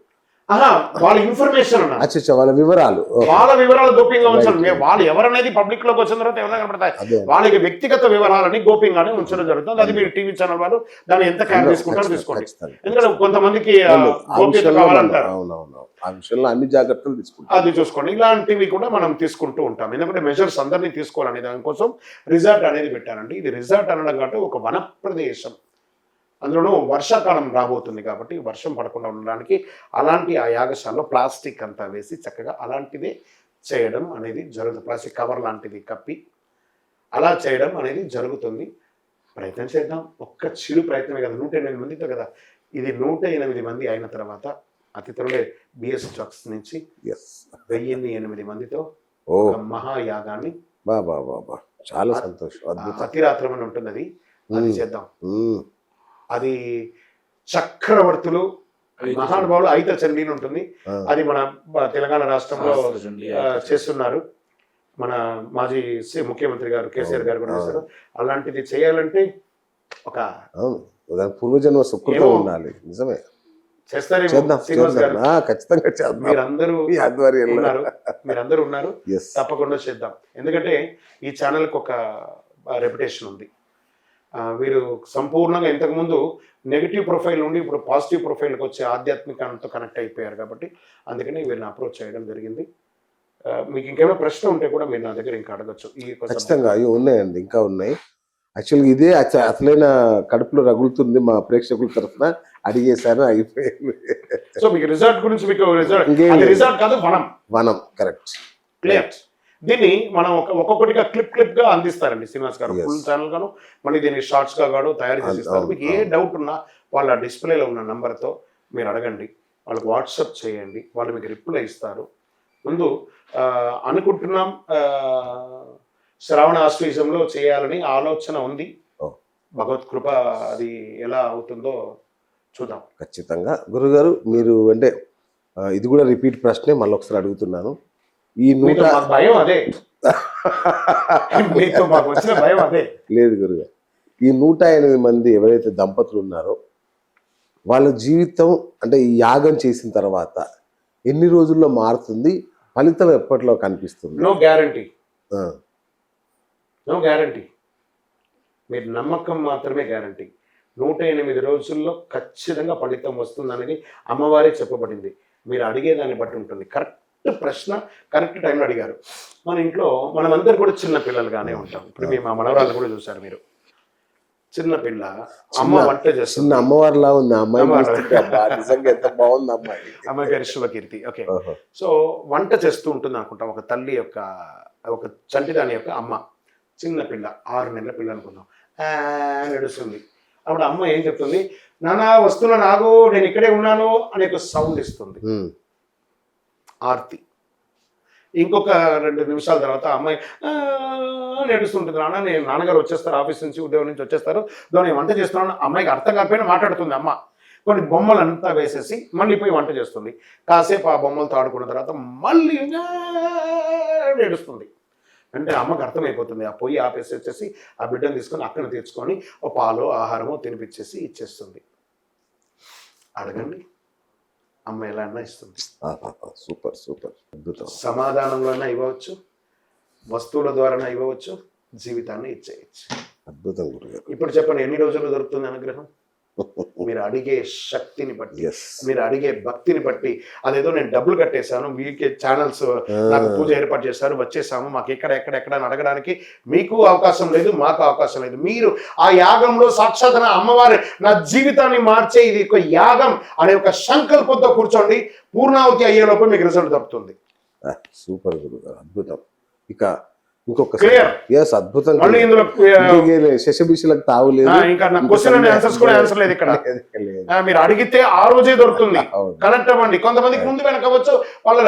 వాళ్ళ ఇన్ఫర్మేషన్ అన్న, అచ్చా వాళ్ళ వివరాలు వాళ్ళ వివరాలు గోప్యంగా ఉంచాలి. వాళ్ళు ఎవరనేది పబ్లిక్ లోకి వచ్చిన తర్వాత ఎవరైనా కనపడతాయి, అదే వాళ్ళకి వ్యక్తిగత వివరాలని గోప్యంగానే ఉంచడం జరుగుతుంది. అది మీరు టీవీ ఛానల్ వాళ్ళు దాన్ని ఎంత కేర్ తీసుకుంటారో తీసుకోండి. ఖచ్చితంగా. ఎందుకంటే కొంతమందికి ఆ గోప్యత విషయంలో కావాలంటారు, అవునవును ఆ విషయంలో అన్ని జాగ్రత్తలు తీసుకుంటాం. అది చూసుకోండి. ఇలాంటివి కూడా మనం తీసుకుంటూ ఉంటాం. ఎందుకంటే మెజర్స్ అందరినీ తీసుకోవాలనే దానికోసం రిసార్ట్ అనేది పెట్టారండి. ఇది రిసార్ట్ అనడం కాబట్టి ఒక వన ప్రదేశం, అందులోనూ వర్షాకాలం రాబోతుంది కాబట్టి వర్షం పడకుండా ఉండడానికి అలాంటి ఆ యాగశాలలో ప్లాస్టిక్ అంతా వేసి చక్కగా అలాంటిదే చేయడం అనేది జరుగుతుంది. ప్లాస్టిక్ కవర్ లాంటిది కప్పి అలా చేయడం అనేది జరుగుతుంది. ప్రయత్నం చేద్దాం. ఒక్క చిరు ప్రయత్నమే కదా, 108 మందితో కదా. ఇది 108 మంది అయిన తర్వాత అతి త్వరలో బిఎస్ ట్రక్స్ నుంచి 1008 మందితో ఒక మహాయాగాన్ని బాబా చాలా సంతోషం, అద్భుతం. అతిరాత్రం అని ఉంటుంది, అది చేద్దాం. అది చక్రవర్తులు మహానుభావులు అయిత చండీని ఉంటుంది. అది మన తెలంగాణ రాష్ట్రంలో చేస్తున్నారు. మన మాజీ ముఖ్యమంత్రి గారు కేసీఆర్ గారు కూడా చేస్తారు. అలాంటిది చేయాలంటే ఒక పూర్వజన్మ సుకృతం ఉండాలి. నిజమే, చేస్తారేమో శ్రీనివాస్ గారు. ఖచ్చితంగా చేద్దాం. మీరందరూ ఉన్నారు, తప్పకుండా చేద్దాం. ఎందుకంటే ఈ ఛానల్కి ఒక రెప్యుటేషన్ ఉంది. వీరు సంపూర్ణంగా ఇంతకుముందు నెగిటివ్ ప్రొఫైల్ నుండి ఇప్పుడు పాజిటివ్ ప్రొఫైల్కి వచ్చే ఆధ్యాత్మికంతో కనెక్ట్ అయిపోయారు కాబట్టి అందుకని వీరిని అప్రోచ్ చేయడం జరిగింది. మీకు ఇంకేమైనా ప్రశ్న ఉంటే కూడా మీరు నా దగ్గర ఇంకా అడగచ్చు. ఖచ్చితంగా అవి ఉన్నాయండి, ఇంకా ఉన్నాయి. యాక్చువల్గా ఇదే అసలైన కడుపులో రగులుతుంది మా ప్రేక్షకుల తరఫున అడిగేశాను, అయిపోయింది. సో మీకు రిజల్ట్ గురించి మీకు రిజల్ట్ కాదు, వనం కరెక్ట్ క్లియర్. దీన్ని మనం ఒక్కొక్కటిగా క్లిప్ గా అందిస్తారండి శ్రీనివాస్ గారు. ఫుల్ ఛానల్ గాను మళ్ళీ దీన్ని షార్ట్స్ గా గాను తయారు చేసి ఇస్తారు. మీకు ఏ డౌట్ ఉన్నా వాళ్ళ డిస్ప్లేలో ఉన్న నంబర్తో మీరు అడగండి, వాళ్ళకి వాట్సాప్ చేయండి, వాళ్ళు మీకు రిప్లై ఇస్తారు. ముందు అనుకుంటున్నాం శ్రావణ ఆశ్వీజంలో చేయాలని ఆలోచన ఉంది. భగవత్ కృప అది ఎలా అవుతుందో చూద్దాం. ఖచ్చితంగా గురుగారు. మీరు అంటే ఇది కూడా రిపీట్ ప్రశ్నే మళ్ళీ ఒకసారి అడుగుతున్నాను. ఈ భయం అదే మీతో మాకు వచ్చిన భయం అదే లేదు గురుగారు. ఈ 108 మంది ఎవరైతే దంపతులు ఉన్నారో వాళ్ళ జీవితం అంటే ఈ యాగం చేసిన తర్వాత ఎన్ని రోజుల్లో మారుతుంది, ఫలితం ఎప్పట్లో కనిపిస్తుంది? No guarantee, no guarantee. మీరు నమ్మకం మాత్రమే గ్యారంటీ. 108 రోజుల్లో ఖచ్చితంగా ఫలితం వస్తుందనేది అమ్మవారే చెప్పబడింది. మీరు అడిగేదాన్ని బట్టి ఉంటుంది. కరెక్ట్ ప్రశ్న కరెక్ట్ టైంలో అడిగారు. మన ఇంట్లో మనమందరూ కూడా చిన్న పిల్లలుగానే ఉంటాం. ఇప్పుడు మీ మా మనవరాలు కూడా చూసారు మీరు. చిన్న పిల్ల అమ్మ వంట చేస్తుంది, అమ్మవారిలా ఉంది అమ్మాయి. నిజంగా ఎంత బాగుంది అమ్మాయి. అమ్మాయి పేరు శివకీర్తి. ఓకే, సో వంట చేస్తూ ఉంటుంది అనుకుంటాం. ఒక తల్లి యొక్క ఒక చంటిదాని యొక్క అమ్మ, చిన్న పిల్ల 6 నెలల పిల్ల అనుకుందాం, నడుస్తుంది. అప్పుడు అమ్మ ఏం చెప్తుంది, నానా వస్తున్నా నాగు, నేను ఇక్కడే ఉన్నాను అనే ఒక సౌండ్ ఇస్తుంది, ఆర్తి. ఇంకొక 2 నిమిషాల తర్వాత అమ్మాయి నడుస్తుంటుంది. నేను నాన్నగారు వచ్చేస్తారు, ఆఫీస్ నుంచి ఉద్యోగం నుంచి వచ్చేస్తారు, నేను వంట చేస్తున్నాను. అమ్మాయికి అర్థం కాకపోయినా మాట్లాడుతుంది అమ్మ. కొన్ని బొమ్మలు అంతా వేసేసి మళ్ళీ పోయి వంట చేస్తుంది. కాసేపు ఆ బొమ్మలతో ఆడుకున్న తర్వాత మళ్ళీ నడుస్తుంది. అంటే అమ్మకు అర్థమైపోతుంది. ఆ పొయ్యి ఆపేసి వచ్చేసి ఆ బిడ్డను తీసుకొని అక్కడ తెచ్చుకొని ఓ పాలో ఆహారమో తినిపించేసి ఇచ్చేస్తుంది. అడగండి, అమ్మ ఎలా అన్నా ఇస్తుంది. సూపర్ సూపర్, అద్భుతం. సమాధానంలో అన్నా ఇవ్వచ్చు, వస్తువుల ద్వారా ఇవ్వవచ్చు, జీవితాన్ని ఇచ్చేయచ్చు. అద్భుతం గురుగారు. ఇప్పుడు చెప్పండి, ఎన్ని రోజుల్లో దొరుకుతుంది అనుగ్రహం? మీరు అడిగే శక్తిని బట్టి, మీరు అడిగే భక్తిని బట్టి. అదేదో నేను డబ్బులు కట్టేశాను, మీకే ఛానల్స్ నాకు పూజ ఏర్పాటు చేశారు, వచ్చేసాము, మాకు ఎక్కడ అని అడగడానికి మీకు అవకాశం లేదు, మాకు అవకాశం లేదు. మీరు ఆ యాగంలో సాక్షాత్ అమ్మవారి నా జీవితాన్ని మార్చే ఇది ఒక యాగం అనే ఒక సంకల్పంతో కూర్చోండి. పూర్ణావతి అయ్యేలోపు మీకు రిజల్ట్ దొరుకుతుంది. సూపర్ గురుగారు, అద్భుతం. ఇక ఇంకొక అద్భుతం. శశభిషలకు తావులేదు. ఇంకా నా క్వశ్చన్ అండ్ ఆన్సర్స్ కూడా ఆన్సర్ లేదు ఇక్కడ. మీరు అడిగితే ఆ రోజే దొరుకుతుంది. కనెక్ట్ అవ్వండి. కొంతమందికి ముందు వెనకవచ్చు. వాళ్ళ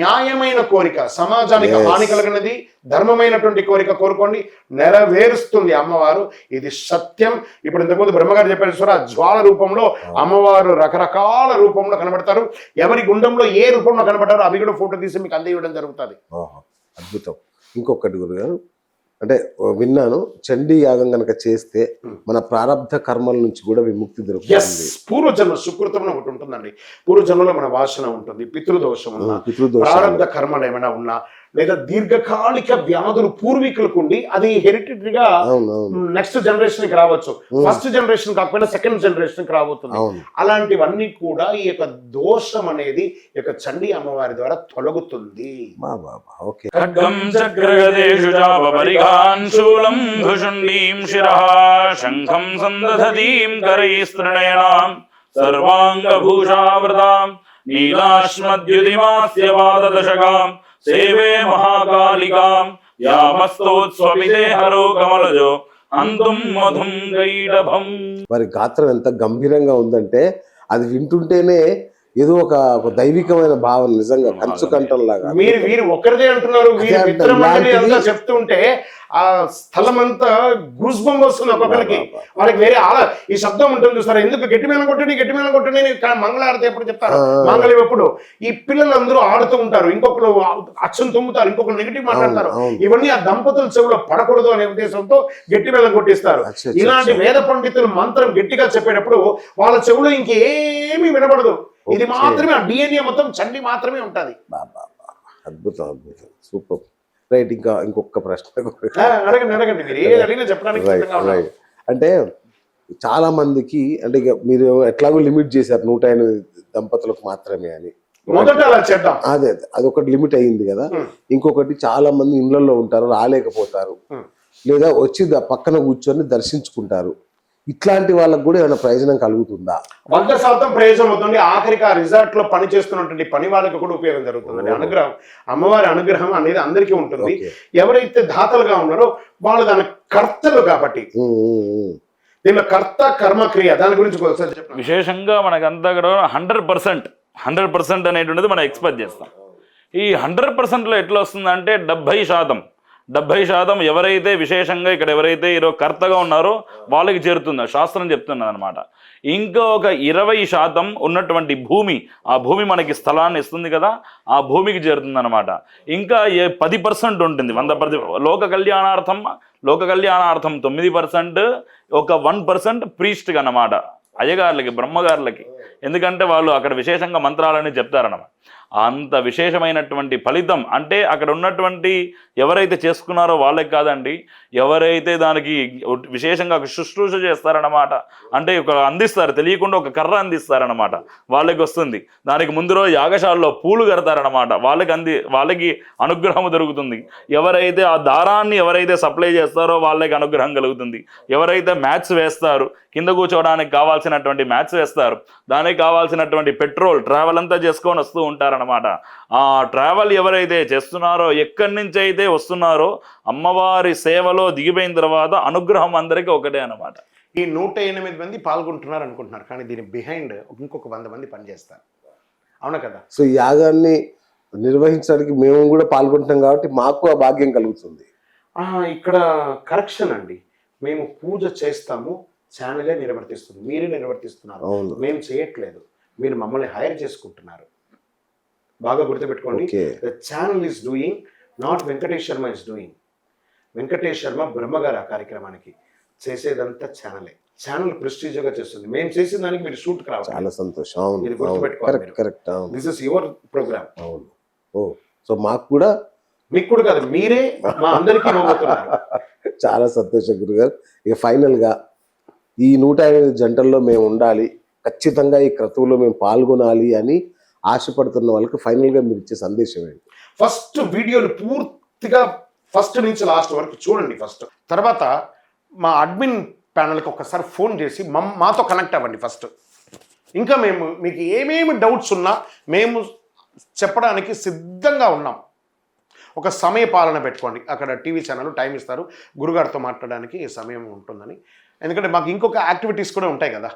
న్యాయమైన కోరిక, సమాజానికి హాని కలిగినది, ధర్మమైనటువంటి కోరిక కోరుకోండి, నెరవేరుస్తుంది అమ్మవారు. ఇది సత్యం. ఇప్పుడు ఇంతకుముందు బ్రహ్మగారు చెప్పారు, ఆ జ్వాల రూపంలో అమ్మవారు రకరకాల రూపంలో కనబడతారు. ఎవరి గుండంలో ఏ రూపంలో కనబడతారో అవి కూడా ఫోటో తీసి మీకు అందివ్వడం జరుగుతుంది. అద్భుతం. ఇంకొకటి గురుగారు, అంటే విన్నాను, చండీ యాగం గనక చేస్తే మన ప్రారంధ కర్మల నుంచి కూడా విముక్తి ఎస్, దొరుకుతుంది. పూర్వజన్మ సుకృతం అని ఒకటి ఉంటుందండి. పూర్వజన్మలో మన వాసన ఉంటుంది, పితృదోషం ఉన్నా, పితృదోషాలు. ప్రారంధ కర్మలు ఏమైనా ఉన్నా, లేదా దీర్ఘకాలిక వ్యాధులు పూర్వీకులకు ఉండి అది హెరిటరీగా అవునవును. నెక్స్ట్ జనరేషన్ కి రావచ్చు, ఫస్ట్ జనరేషన్ కాకపోయినా సెకండ్ జనరేషన్ కి రాబోతుంది. అవును. అలాంటివన్నీ కూడా ఈ యొక్క దోషం అనేది ఈ యొక్క చండీ అమ్మవారి ద్వారా తొలగుతుంది. ఓకే. ఖడ్గం చక్రగదేషు చాపరిగాన్ శూలం భుషుండీం శిరః శంఖం సందధతీం కరైస్తృణయనాం సర్వాంగభూషావృతాం నీలాశ్మద్యుతిమాస్య పాదదశకాం సేవే మహాకాళికాం యామస్తోత్స్వమిదే హరో కమలజో అంతుం మధుం గైడభం. వారి గాత్రం ఎంత గంభీరంగా ఉందంటే అది వింటుంటేనే ఏదో ఒక దైవికమైన భావన, నిజంగా కంచు కంఠం లాగా. వీరు ఒక్కరిదే అంటున్నారు, వీరి అదే మిత్ర మండలి ఇలాంటిది- అంతా చెప్తుంటే ఆ స్థలం అంతా గూస్ బంప్ వస్తుంది ఒక్కొక్కరికి. వాళ్ళకి వేరే ఈ శబ్దం ఉంటుంది చూస్తారు, ఎందుకు గట్టి మేళం కొట్టండి మంగళారతి ఎప్పుడు చెప్తారు, మంగళం ఎప్పుడు. ఈ పిల్లలందరూ ఆడుతూ ఉంటారు, ఇంకొకరు అచ్చం తుమ్ముతారు, ఇంకొకరు నెగిటివ్ మాట్లాడతారు. ఇవన్నీ ఆ దంపతుల చెవులో పడకూడదు అనే ఉద్దేశంతో గట్టి మేళం కొట్టిస్తారు. ఇలాంటి వేద పండితులు మంత్రం గట్టిగా చెప్పేటప్పుడు వాళ్ళ చెవులో ఇంకేమీ వినబడదు. ఇది మాత్రమే ఆ డిఎన్ఏ మొత్తం చండి మాత్రమే ఉంటది. అద్భుతం, అద్భుతం, సూపర్. రైట్, ఇంకొక ప్రశ్న. అడగండి మీరు ఏది అడిగినా చెప్పడానికి సిద్ధంగా ఉన్నాను. అంటే చాలా మందికి, అంటే ఇక మీరు ఎట్లాగో లిమిట్ చేశారు 108 దంపతులకు మాత్రమే అని. మొదట అలా చేద్దాం, అదే అదొకటి లిమిట్ అయ్యింది కదా. ఇంకొకటి, చాలా మంది ఇళ్లలో ఉంటారు, రాలేకపోతారు, లేదా వచ్చి పక్కన కూర్చొని దర్శించుకుంటారు. ఇట్లాంటి వాళ్ళకు కూడా ఏమైనా ప్రయోజనం కలుగుతుందా? 100% ప్రయోజనం అవుతుంది. ఆఖరికి ఆ రిసార్ట్ లో పని చేస్తున్నటువంటి పని వాళ్ళకి కూడా ఉపయోగం జరుగుతుంది. అనుగ్రహం, అమ్మవారి అనుగ్రహం అనేది అందరికీ ఉంటుంది. ఎవరైతే దాతలుగా ఉన్నారో వాళ్ళు దాని కర్తలు కాబట్టి, దీనిలో కర్త కర్మక్రియ దాని గురించి ఒకసారి చెప్పండి. విశేషంగా మనకంతా కూడా 100% అనేటువంటిది మనం ఎక్స్పెక్ట్ చేస్తాం. ఈ 100%లో ఎట్లా వస్తుందంటే 70% ఎవరైతే విశేషంగా ఇక్కడ ఎవరైతే ఈరోజు కర్తగా ఉన్నారో వాళ్ళకి చేరుతుందో శాస్త్రం చెప్తున్నది అనమాట. ఇంకా ఒక 20% ఉన్నటువంటి భూమి, ఆ భూమి మనకి స్థలాన్ని ఇస్తుంది కదా, ఆ భూమికి చేరుతుంది అనమాట. ఇంకా 10% ఉంటుంది, 100%. లోక కళ్యాణార్థం 9%, ఒక 1% ప్రీస్ట్కి అన్నమాట, అయ్యగారులకి, బ్రహ్మగారులకి. ఎందుకంటే వాళ్ళు అక్కడ విశేషంగా మంత్రాలని చెప్తారన్నమాట. అంత విశేషమైనటువంటి ఫలితం అంటే అక్కడ ఉన్నటువంటి ఎవరైతే చేసుకున్నారో వాళ్ళకి కాదండి, ఎవరైతే దానికి విశేషంగా శుశ్రూష చేస్తారన్నమాట. అంటే ఒక అందిస్తారు, తెలియకుండా ఒక కర్ర అందిస్తారన్నమాట, వాళ్ళకి వస్తుంది. దానికి ముందు రోజు యాగశాలలో పూలు కడతారన్నమాట, వాళ్ళకి అనుగ్రహం దొరుకుతుంది. ఎవరైతే ఆ దారాన్ని ఎవరైతే సప్లై చేస్తారో వాళ్ళకి అనుగ్రహం కలుగుతుంది. ఎవరైతే మ్యాట్స్ వేస్తారు, కింద కూర్చోవడానికి కావాల్సినటువంటి మ్యాట్స్ వేస్తారు, దానికి కావాల్సినటువంటి పెట్రోల్, ట్రావెల్ అంతా చేసుకొని వస్తూ ఉంటారన్నమాట. ఆ ట్రావెల్ ఎవరైతే చేస్తున్నారో, ఎక్కడి నుంచి అయితే వస్తున్నారో, అమ్మవారి సేవలో దిగిపోయిన తర్వాత అనుగ్రహం అందరికీ ఒకటే అన్నమాట. ఈ 108 మంది పాల్గొంటున్నారు అనుకుంటున్నారు, కానీ దీని బిహైండ్ ఇంకొక 100 మంది పనిచేస్తారు. అవునా కదా? సో ఈ యాగాన్ని నిర్వహించడానికి మేము కూడా పాల్గొంటాం కాబట్టి మాకు ఆ భాగ్యం కలుగుతుంది. ఇక్కడ కరెక్షన్ అండి, మేము పూజ చేస్తాము, ఛానలే నిర్వర్తిస్తుంది, మీరే నిర్వర్తిస్తున్నారు, మేము చేయట్లేదు, మీరు మమ్మల్ని హైర్ చేసుకుంటున్నారు. బాగా గుర్తుపెట్టుకోండి, the channel is doing, not Venkatesh Sharma is doing. Venkatesh Sharma బ్రహ్మగారు ఆ కార్యక్రమానికి చేసేదంతా ఛానలే. ఛానల్ ప్రెస్టీజియస్గా చేస్తుంది, మేము చేసిన దానికి మీరు షూట్కి రావాలి. చాలా సంతోషం. ఇది గుర్తుపెట్టుకోవాలి. Correct. This is your programme. అవును. సో మాకు కూడా, మీకు కూడా కాదు, మీరే మా అందరికీ ఇవ్వబోతున్నారు. చాలా సంతోషం గురుగారు. ఇక ఫైనల్గా ఈ 108 జంటల్లో మేము ఉండాలి, ఖచ్చితంగా ఈ క్రతువులో మేము పాల్గొనాలి అని ఆశపడుతున్న వాళ్ళకి ఫైనల్గా మీరు ఇచ్చే సందేశం ఏంటి? ఫస్ట్ వీడియోలు పూర్తిగా ఫస్ట్ నుంచి లాస్ట్ వరకు చూడండి ఫస్ట్. తర్వాత మా అడ్మిన్ ప్యానల్కి ఒకసారి ఫోన్ చేసి మాతో కనెక్ట్ అవ్వండి ఫస్ట్. ఇంకా మీకు ఏమేమి డౌట్స్ ఉన్నా మేము చెప్పడానికి సిద్ధంగా ఉన్నాం. ఒక సమయ పాలన పెట్టుకోండి, అక్కడ టీవీ ఛానల్ టైం ఇస్తారు, గురుగారితో మాట్లాడడానికి సమయం ఉంటుందని. ఎందుకంటే మాకు ఇంకొక యాక్టివిటీస్ కూడా ఉంటాయి కదా,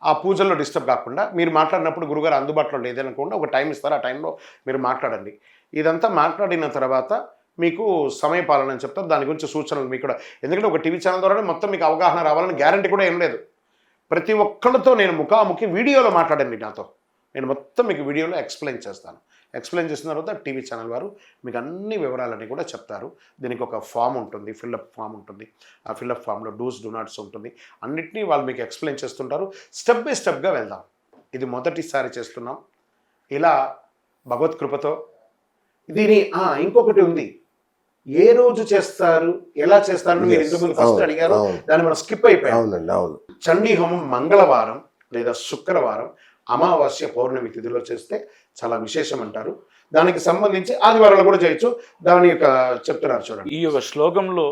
ఆ పూజల్లో డిస్టర్బ్ కాకుండా. మీరు మాట్లాడినప్పుడు గురుగారు అందుబాటులో లేదనుకోండి, ఒక టైం ఇస్తారు, ఆ టైంలో మీరు మాట్లాడండి. ఇదంతా మాట్లాడిన తర్వాత మీకు సమయ పాలన అని చెప్తారు, దాని గురించి సూచనలు మీకు కూడా. ఎందుకంటే ఒక టీవీ ఛానల్ ద్వారానే మొత్తం మీకు అవగాహన రావాలని గ్యారంటీ కూడా ఏం లేదు. ప్రతి ఒక్కళ్ళతో నేను ముఖాముఖి వీడియోలో మాట్లాడండి నాతో, నేను మొత్తం మీకు వీడియోలో ఎక్స్ప్లెయిన్ చేస్తాను. ఎక్స్ప్లెయిన్ చేసిన తర్వాత టీవీ ఛానల్ వారు మీకు అన్ని వివరాలన్నీ కూడా చెప్తారు. దీనికి ఒక ఫామ్ ఉంటుంది, ఫిల్అప్ ఫామ్ ఉంటుంది. ఆ ఫిల్అప్ ఫామ్లో డూస్ డూ నాట్స్ ఉంటుంది. అన్నిటినీ వాళ్ళు మీకు ఎక్స్ప్లెయిన్ చేస్తుంటారు. స్టెప్ బై స్టెప్గా వెళ్దాం. ఇది మొదటిసారి చేస్తున్నాం. ఇలా భగవత్ కృపతో దీని ఇంకొకటి ఉంది. ఏ రోజు చేస్తారు, ఎలా చేస్తారు అని మీరు ఇంతకుముందు ఫస్ట్ అడిగారు. దాన్ని మనం స్కిప్ అయిపోయాం. అవునండి, అవును. చండీ హోమం మంగళవారం లేదా శుక్రవారం అమావాస్య పౌర్ణమి తిథిలో చేస్తే చాలా విశేషం అంటారు. దానికి సంబంధించి ఆదివారాలు కూడా చేయొచ్చు. దాని యొక్క చెప్తున్నారు చూడండి. ఈ యొక్క శ్లోకంలో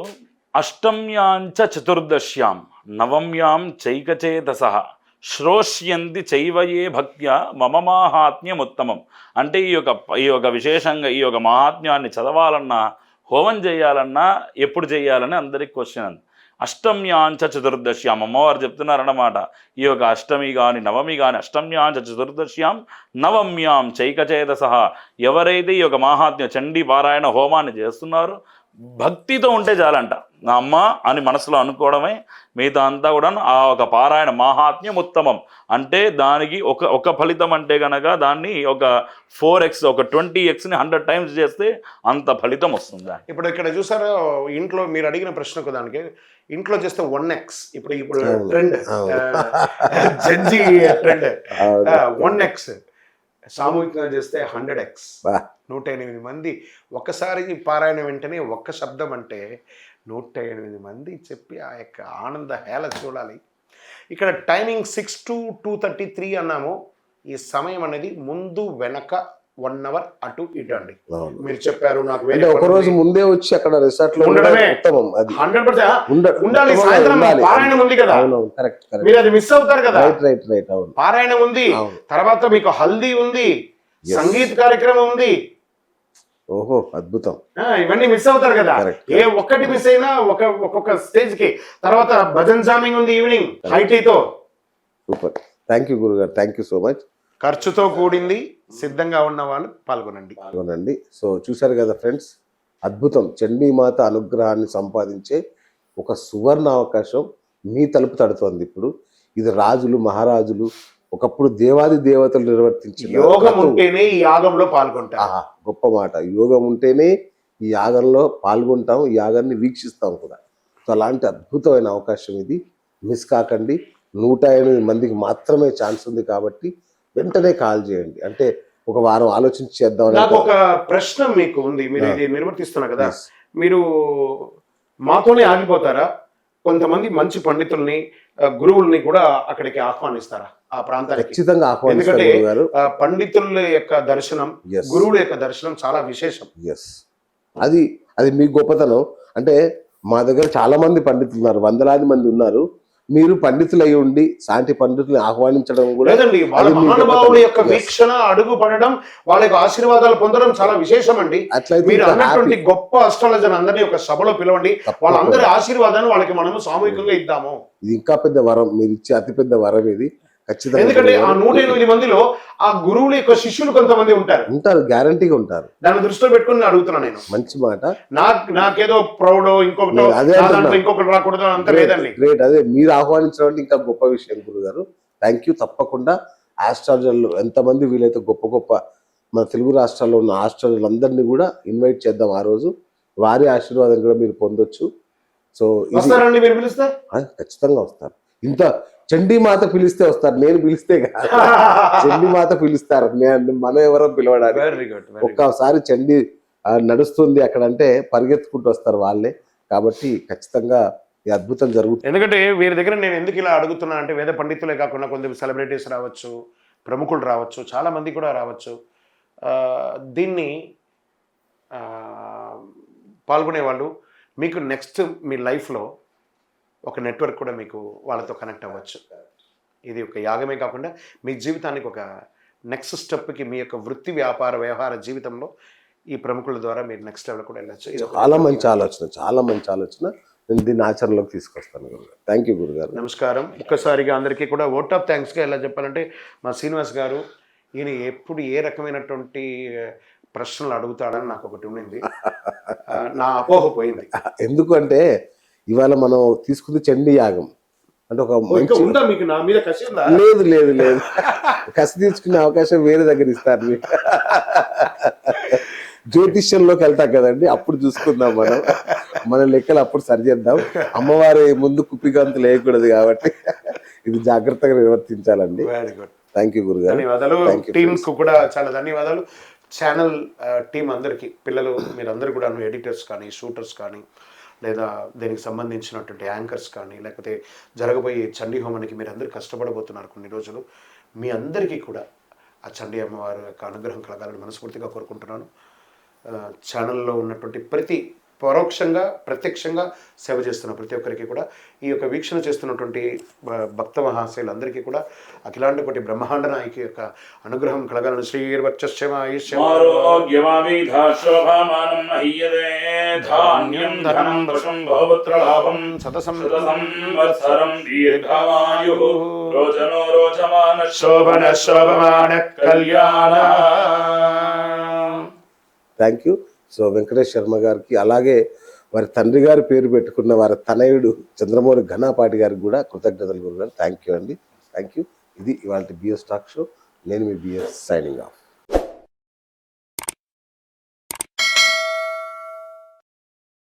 అష్టమ్యాంచ చతుర్దశ్యాం నవమ్యాం చైకచేతసః శ్రోష్యంతి చైవయే భక్త్యా మమ మాహాత్మ్యముత్తమం. అంటే ఈ యొక్క విశేషంగా ఈ యొక్క మహాత్మ్యాన్ని చదవాలన్నా, హోమం చేయాలన్నా ఎప్పుడు చేయాలని అందరికి క్వశ్చన్ అంది. అష్టమ్యాంచ చతుర్దశ్యాం అమ్మవారు చెప్తున్నారన్నమాట. ఈ యొక్క అష్టమి కానీ నవమి కానీ అష్టమ్యాంచ చతుర్దశ్యాం నవమ్యాం చైకచేతసః. ఎవరైతే ఈ యొక్క మహాత్మ్య చండీ పారాయణ హోమాన్ని చేస్తున్నారో భక్తితో ఉంటే చాలంట. నా అమ్మ అని మనసులో అనుకోవడమే, మిగతా అంతా కూడా ఆ ఒక పారాయణ మహాత్మ్యం ఉత్తమం. అంటే దానికి ఒక ఫలితం అంటే కనుక దాన్ని ఒక 4x ఒక 20xని 100 times చేస్తే అంత ఫలితం వస్తుంది. ఇప్పుడు ఇక్కడ చూసారా, ఇంట్లో మీరు అడిగిన ప్రశ్నకు దానికి ఇంట్లో చేస్తే 1x. ఇప్పుడు ట్రెండ్, జడ్జి ట్రెండ్ 1x. సామూహికంగా చేస్తే 100x. 108 మంది ఒక్కసారి పారాయణ వెంటనే ఒక్క శబ్దం అంటే 108 మంది చెప్పి ఆ యొక్క ఆనంద హేళ చూడాలి. ఇక్కడ టైమింగ్ 6 to 2:33 అన్నాము. ఈ సమయం అనేది ముందు వెనక 1 hour అటు ఇటు అండి. మీరు చెప్పారు నాకు ఒక రోజు ముందే వచ్చి అక్కడ రిసార్ట్ లో ఉండడమే ఉత్తమం. అది 100% ఉండాలి. సాయంత్రం పారాయణం ఉంది కదా, మీరు అది మిస్ అవుతారు కదా. పారాయణం ఉంది, తర్వాత మీకు హల్దీ ఉంది, సంగీత కార్యక్రమం ఉంది. ఓహో, అద్భుతం. ఇవన్నీ మిస్ అవుతారు కదా. ఏ ఒక్కటి మిస్ అయినా ఒక్కొక్క స్టేజ్ కి. తర్వాత భజన్ జామింగ్ ఉంది ఈవినింగ్ హైటీతో. సూపర్. థ్యాంక్ యూ గురుగారు, థ్యాంక్ యూ సో మచ్. ఖర్చుతో కూడింది, సిద్ధంగా ఉన్న వాళ్ళు పాల్గొనండి. సో చూశారు కదా ఫ్రెండ్స్, అద్భుతం. చండీమాత అనుగ్రహాన్ని సంపాదించే ఒక సువర్ణ అవకాశం మీ తలుపు తడుతోంది. ఇప్పుడు ఇది రాజులు మహారాజులు ఒకప్పుడు దేవాది దేవతలు నిర్వర్తించిన యోగం ఉంటేనే ఈ యాగంలో పాల్గొంటాం. గొప్ప మాట. యోగం ఉంటేనే ఈ యాగంలో పాల్గొంటాం, ఈ యాగాన్ని వీక్షిస్తాం కూడా. సో అలాంటి అద్భుతమైన అవకాశం ఇది. మిస్ కాకండి. 108 మందికి మాత్రమే ఛాన్స్ ఉంది కాబట్టి వెంటనే కాల్ చేయండి. అంటే ఒక వారం ఆలోచించి చేద్దాం. నాకు ఒక ప్రశ్న మీకు ఉంది. మీరు ఇది నిర్వర్తిస్తున్నారు కదా, మీరు మాతోనే ఆగిపోతారా? కొంతమంది మంచి పండితుల్ని, గురువుల్ని కూడా అక్కడికి ఆహ్వానిస్తారా ఆ ప్రాంతానికి? ఖచ్చితంగా ఆహ్వానిస్తారు. ఎందుకంటే పండితుల యొక్క దర్శనం, గురువుల యొక్క దర్శనం చాలా విశేషం. అది మీ గొప్పతనం. అంటే మా దగ్గర చాలా మంది పండితులు ఉన్నారు, వందలాది మంది ఉన్నారు. మీరు పండితులు అయి ఉండి సాంటి పండితుల్ని ఆహ్వానించడం కూడా లేదండి. వాళ్ళ మహానుభావుల యొక్క వీక్షణ, అడుగు పడడం, వాళ్ళ యొక్క ఆశీర్వాదాలు పొందడం చాలా విశేషం అండి. మీరు అన్నటువంటి గొప్ప అస్ట్రాలజర్ అందరినీ ఒక సభలో పిలవండి. వాళ్ళందరి ఆశీర్వాదాన్ని వాళ్ళకి మనము సామూహికంగా ఇద్దాము. ఇది ఇంకా పెద్ద వరం, మీరు ఇచ్చే అతిపెద్ద వరం ఇది. ఖచ్చితంగా. ఎందుకంటే ఆ 108 మందిలో ఆ గురువుల యొక్క శిష్యులు కొంతమంది ఉంటారు, గ్యారంటీగా ఉంటారు. దాన్ని దృష్టిలో పెట్టుకుని అడుగుతున్నా నేను. మంచి మాట. నాకేదో ప్రౌడో ఇంకొకటి రాకూడదు అంత లేదండి. గ్రేట్. అదే మీరు ఆహ్వానించడం ఇంకా గొప్ప విషయం గురుగారు. Thank you. తప్పకుండా ఆస్ట్రాలజర్లు ఎంతమంది వీలైతే గొప్ప గొప్ప మన తెలుగు రాష్ట్రాల్లో ఉన్న ఆస్ట్రాలజర్లు అందరినీ కూడా ఇన్వైట్ చేద్దాం. ఆ రోజు వారి ఆశీర్వాదం కూడా మీరు పొందొచ్చు. సో వస్తారండి, మీరు పిలిస్తే ఖచ్చితంగా వస్తారు. ఇంత చండీమాత పిలిస్తే వస్తారు, నేను పిలిస్తే కాదు. చండీమాత పిలుస్తారు, మనం ఎవరో పిలవడానికి. ఒక్కసారి చండీ నడుస్తుంది అక్కడ అంటే పరిగెత్తుకుంటూ వస్తారు వాళ్ళే. కాబట్టి ఖచ్చితంగా ఈ అద్భుతం జరుగుతుంది. ఎందుకంటే వీరి దగ్గర నేను ఎందుకు ఇలా అడుగుతున్నా అంటే, వేద పండితులే కాకుండా కొంత సెలబ్రిటీస్ రావచ్చు, ప్రముఖులు రావచ్చు, చాలా మంది కూడా రావచ్చు. దీన్ని పాల్గొనే వాళ్ళు మీకు నెక్స్ట్ మీ లైఫ్లో ఒక నెట్వర్క్ కూడా మీకు వాళ్ళతో కనెక్ట్ అవ్వచ్చు. ఇది ఒక యాగమే కాకుండా మీ జీవితానికి ఒక నెక్స్ట్ స్టెప్కి, మీ యొక్క వృత్తి వ్యాపార వ్యవహార జీవితంలో ఈ ప్రముఖుల ద్వారా మీరు నెక్స్ట్ లెవెల్ కూడా వెళ్ళచ్చు. చాలా మంచి ఆలోచన, చాలా మంచి ఆలోచన. నేను దీన్ని ఆచరణలోకి తీసుకొస్తాను గురుగారు. థ్యాంక్ యూ గురుగారు. నమస్కారం. ఒక్కసారిగా అందరికీ కూడా ఓట్ ఆఫ్ థ్యాంక్స్గా ఎలా చెప్పాలంటే, మా శ్రీనివాస్ గారు ఈయన ఎప్పుడు ఏ రకమైనటువంటి ప్రశ్నలు అడుగుతాడని నాకు ఒకటి ఉండింది. నా అపోహ పోయింది. ఎందుకంటే ఇవాళ మనం తీసుకుంది చండీ యాగం. అంటే ఒక ఇంకా మంచి ఉందా మీకు నా మీద కసి ఉందా? లేదు లేదు లేదు కసి తీర్చుకునే అవకాశం వేరే దగ్గర ఇస్తారు మీకు. జ్యోతిష్యంలోకి వెళ్తాం కదండి, అప్పుడు చూసుకుందాం మనం. మన లెక్కలు అప్పుడు సరి చేద్దాం. అమ్మవారి ముందు కుప్పిగంతులు వేయకూడదు కాబట్టి ఇది జాగ్రత్తగా నిర్వర్తించాలండి. Very good. థ్యాంక్ యూ గురుగారు. ధన్యవాదాలు. Thank you, team friends. కు కూడా చాలా ధన్యవాదాలు. ఛానల్ టీం అందరికీ, పిల్లలు మీరందరూ కూడా, ఎడిటర్స్ కానీ, షూటర్స్ కానీ, లేదా దీనికి సంబంధించినటువంటి యాంకర్స్ కానీ, లేకపోతే జరగబోయే చండీ హోమానికి మీరు అందరూ కష్టపడబోతున్నారు కొన్ని రోజులు. మీ అందరికీ కూడా ఆ చండీ అమ్మవారి యొక్క అనుగ్రహం కలగాలని మనస్ఫూర్తిగా కోరుకుంటున్నాను. ఛానల్లో ఉన్నటువంటి ప్రతి పరోక్షంగా ప్రత్యక్షంగా సేవ చేస్తున్న ప్రతి ఒక్కరికి కూడా, ఈ యొక్క వీక్షణ చేస్తున్నటువంటి భక్త మహాశయులందరికీ కూడా అఖిలాండ కోటి బ్రహ్మాండ నాయకి యొక్క అనుగ్రహం కలగాలని thank you. So Venkatesh Sharma గారికి, అలాగే వారి తండ్రి గారి పేరు పెట్టుకున్న వారి తనయుడు చంద్రమౌళి ఘనాపాటి గారికి కూడా కృతజ్ఞతలు గురుగారు. థ్యాంక్ యూ అండి. Thank you. ఇది ఇవాళ బిఎస్ టాక్ షో. నేను మీ బిఎస్ సైనింగ్ ఆఫ్.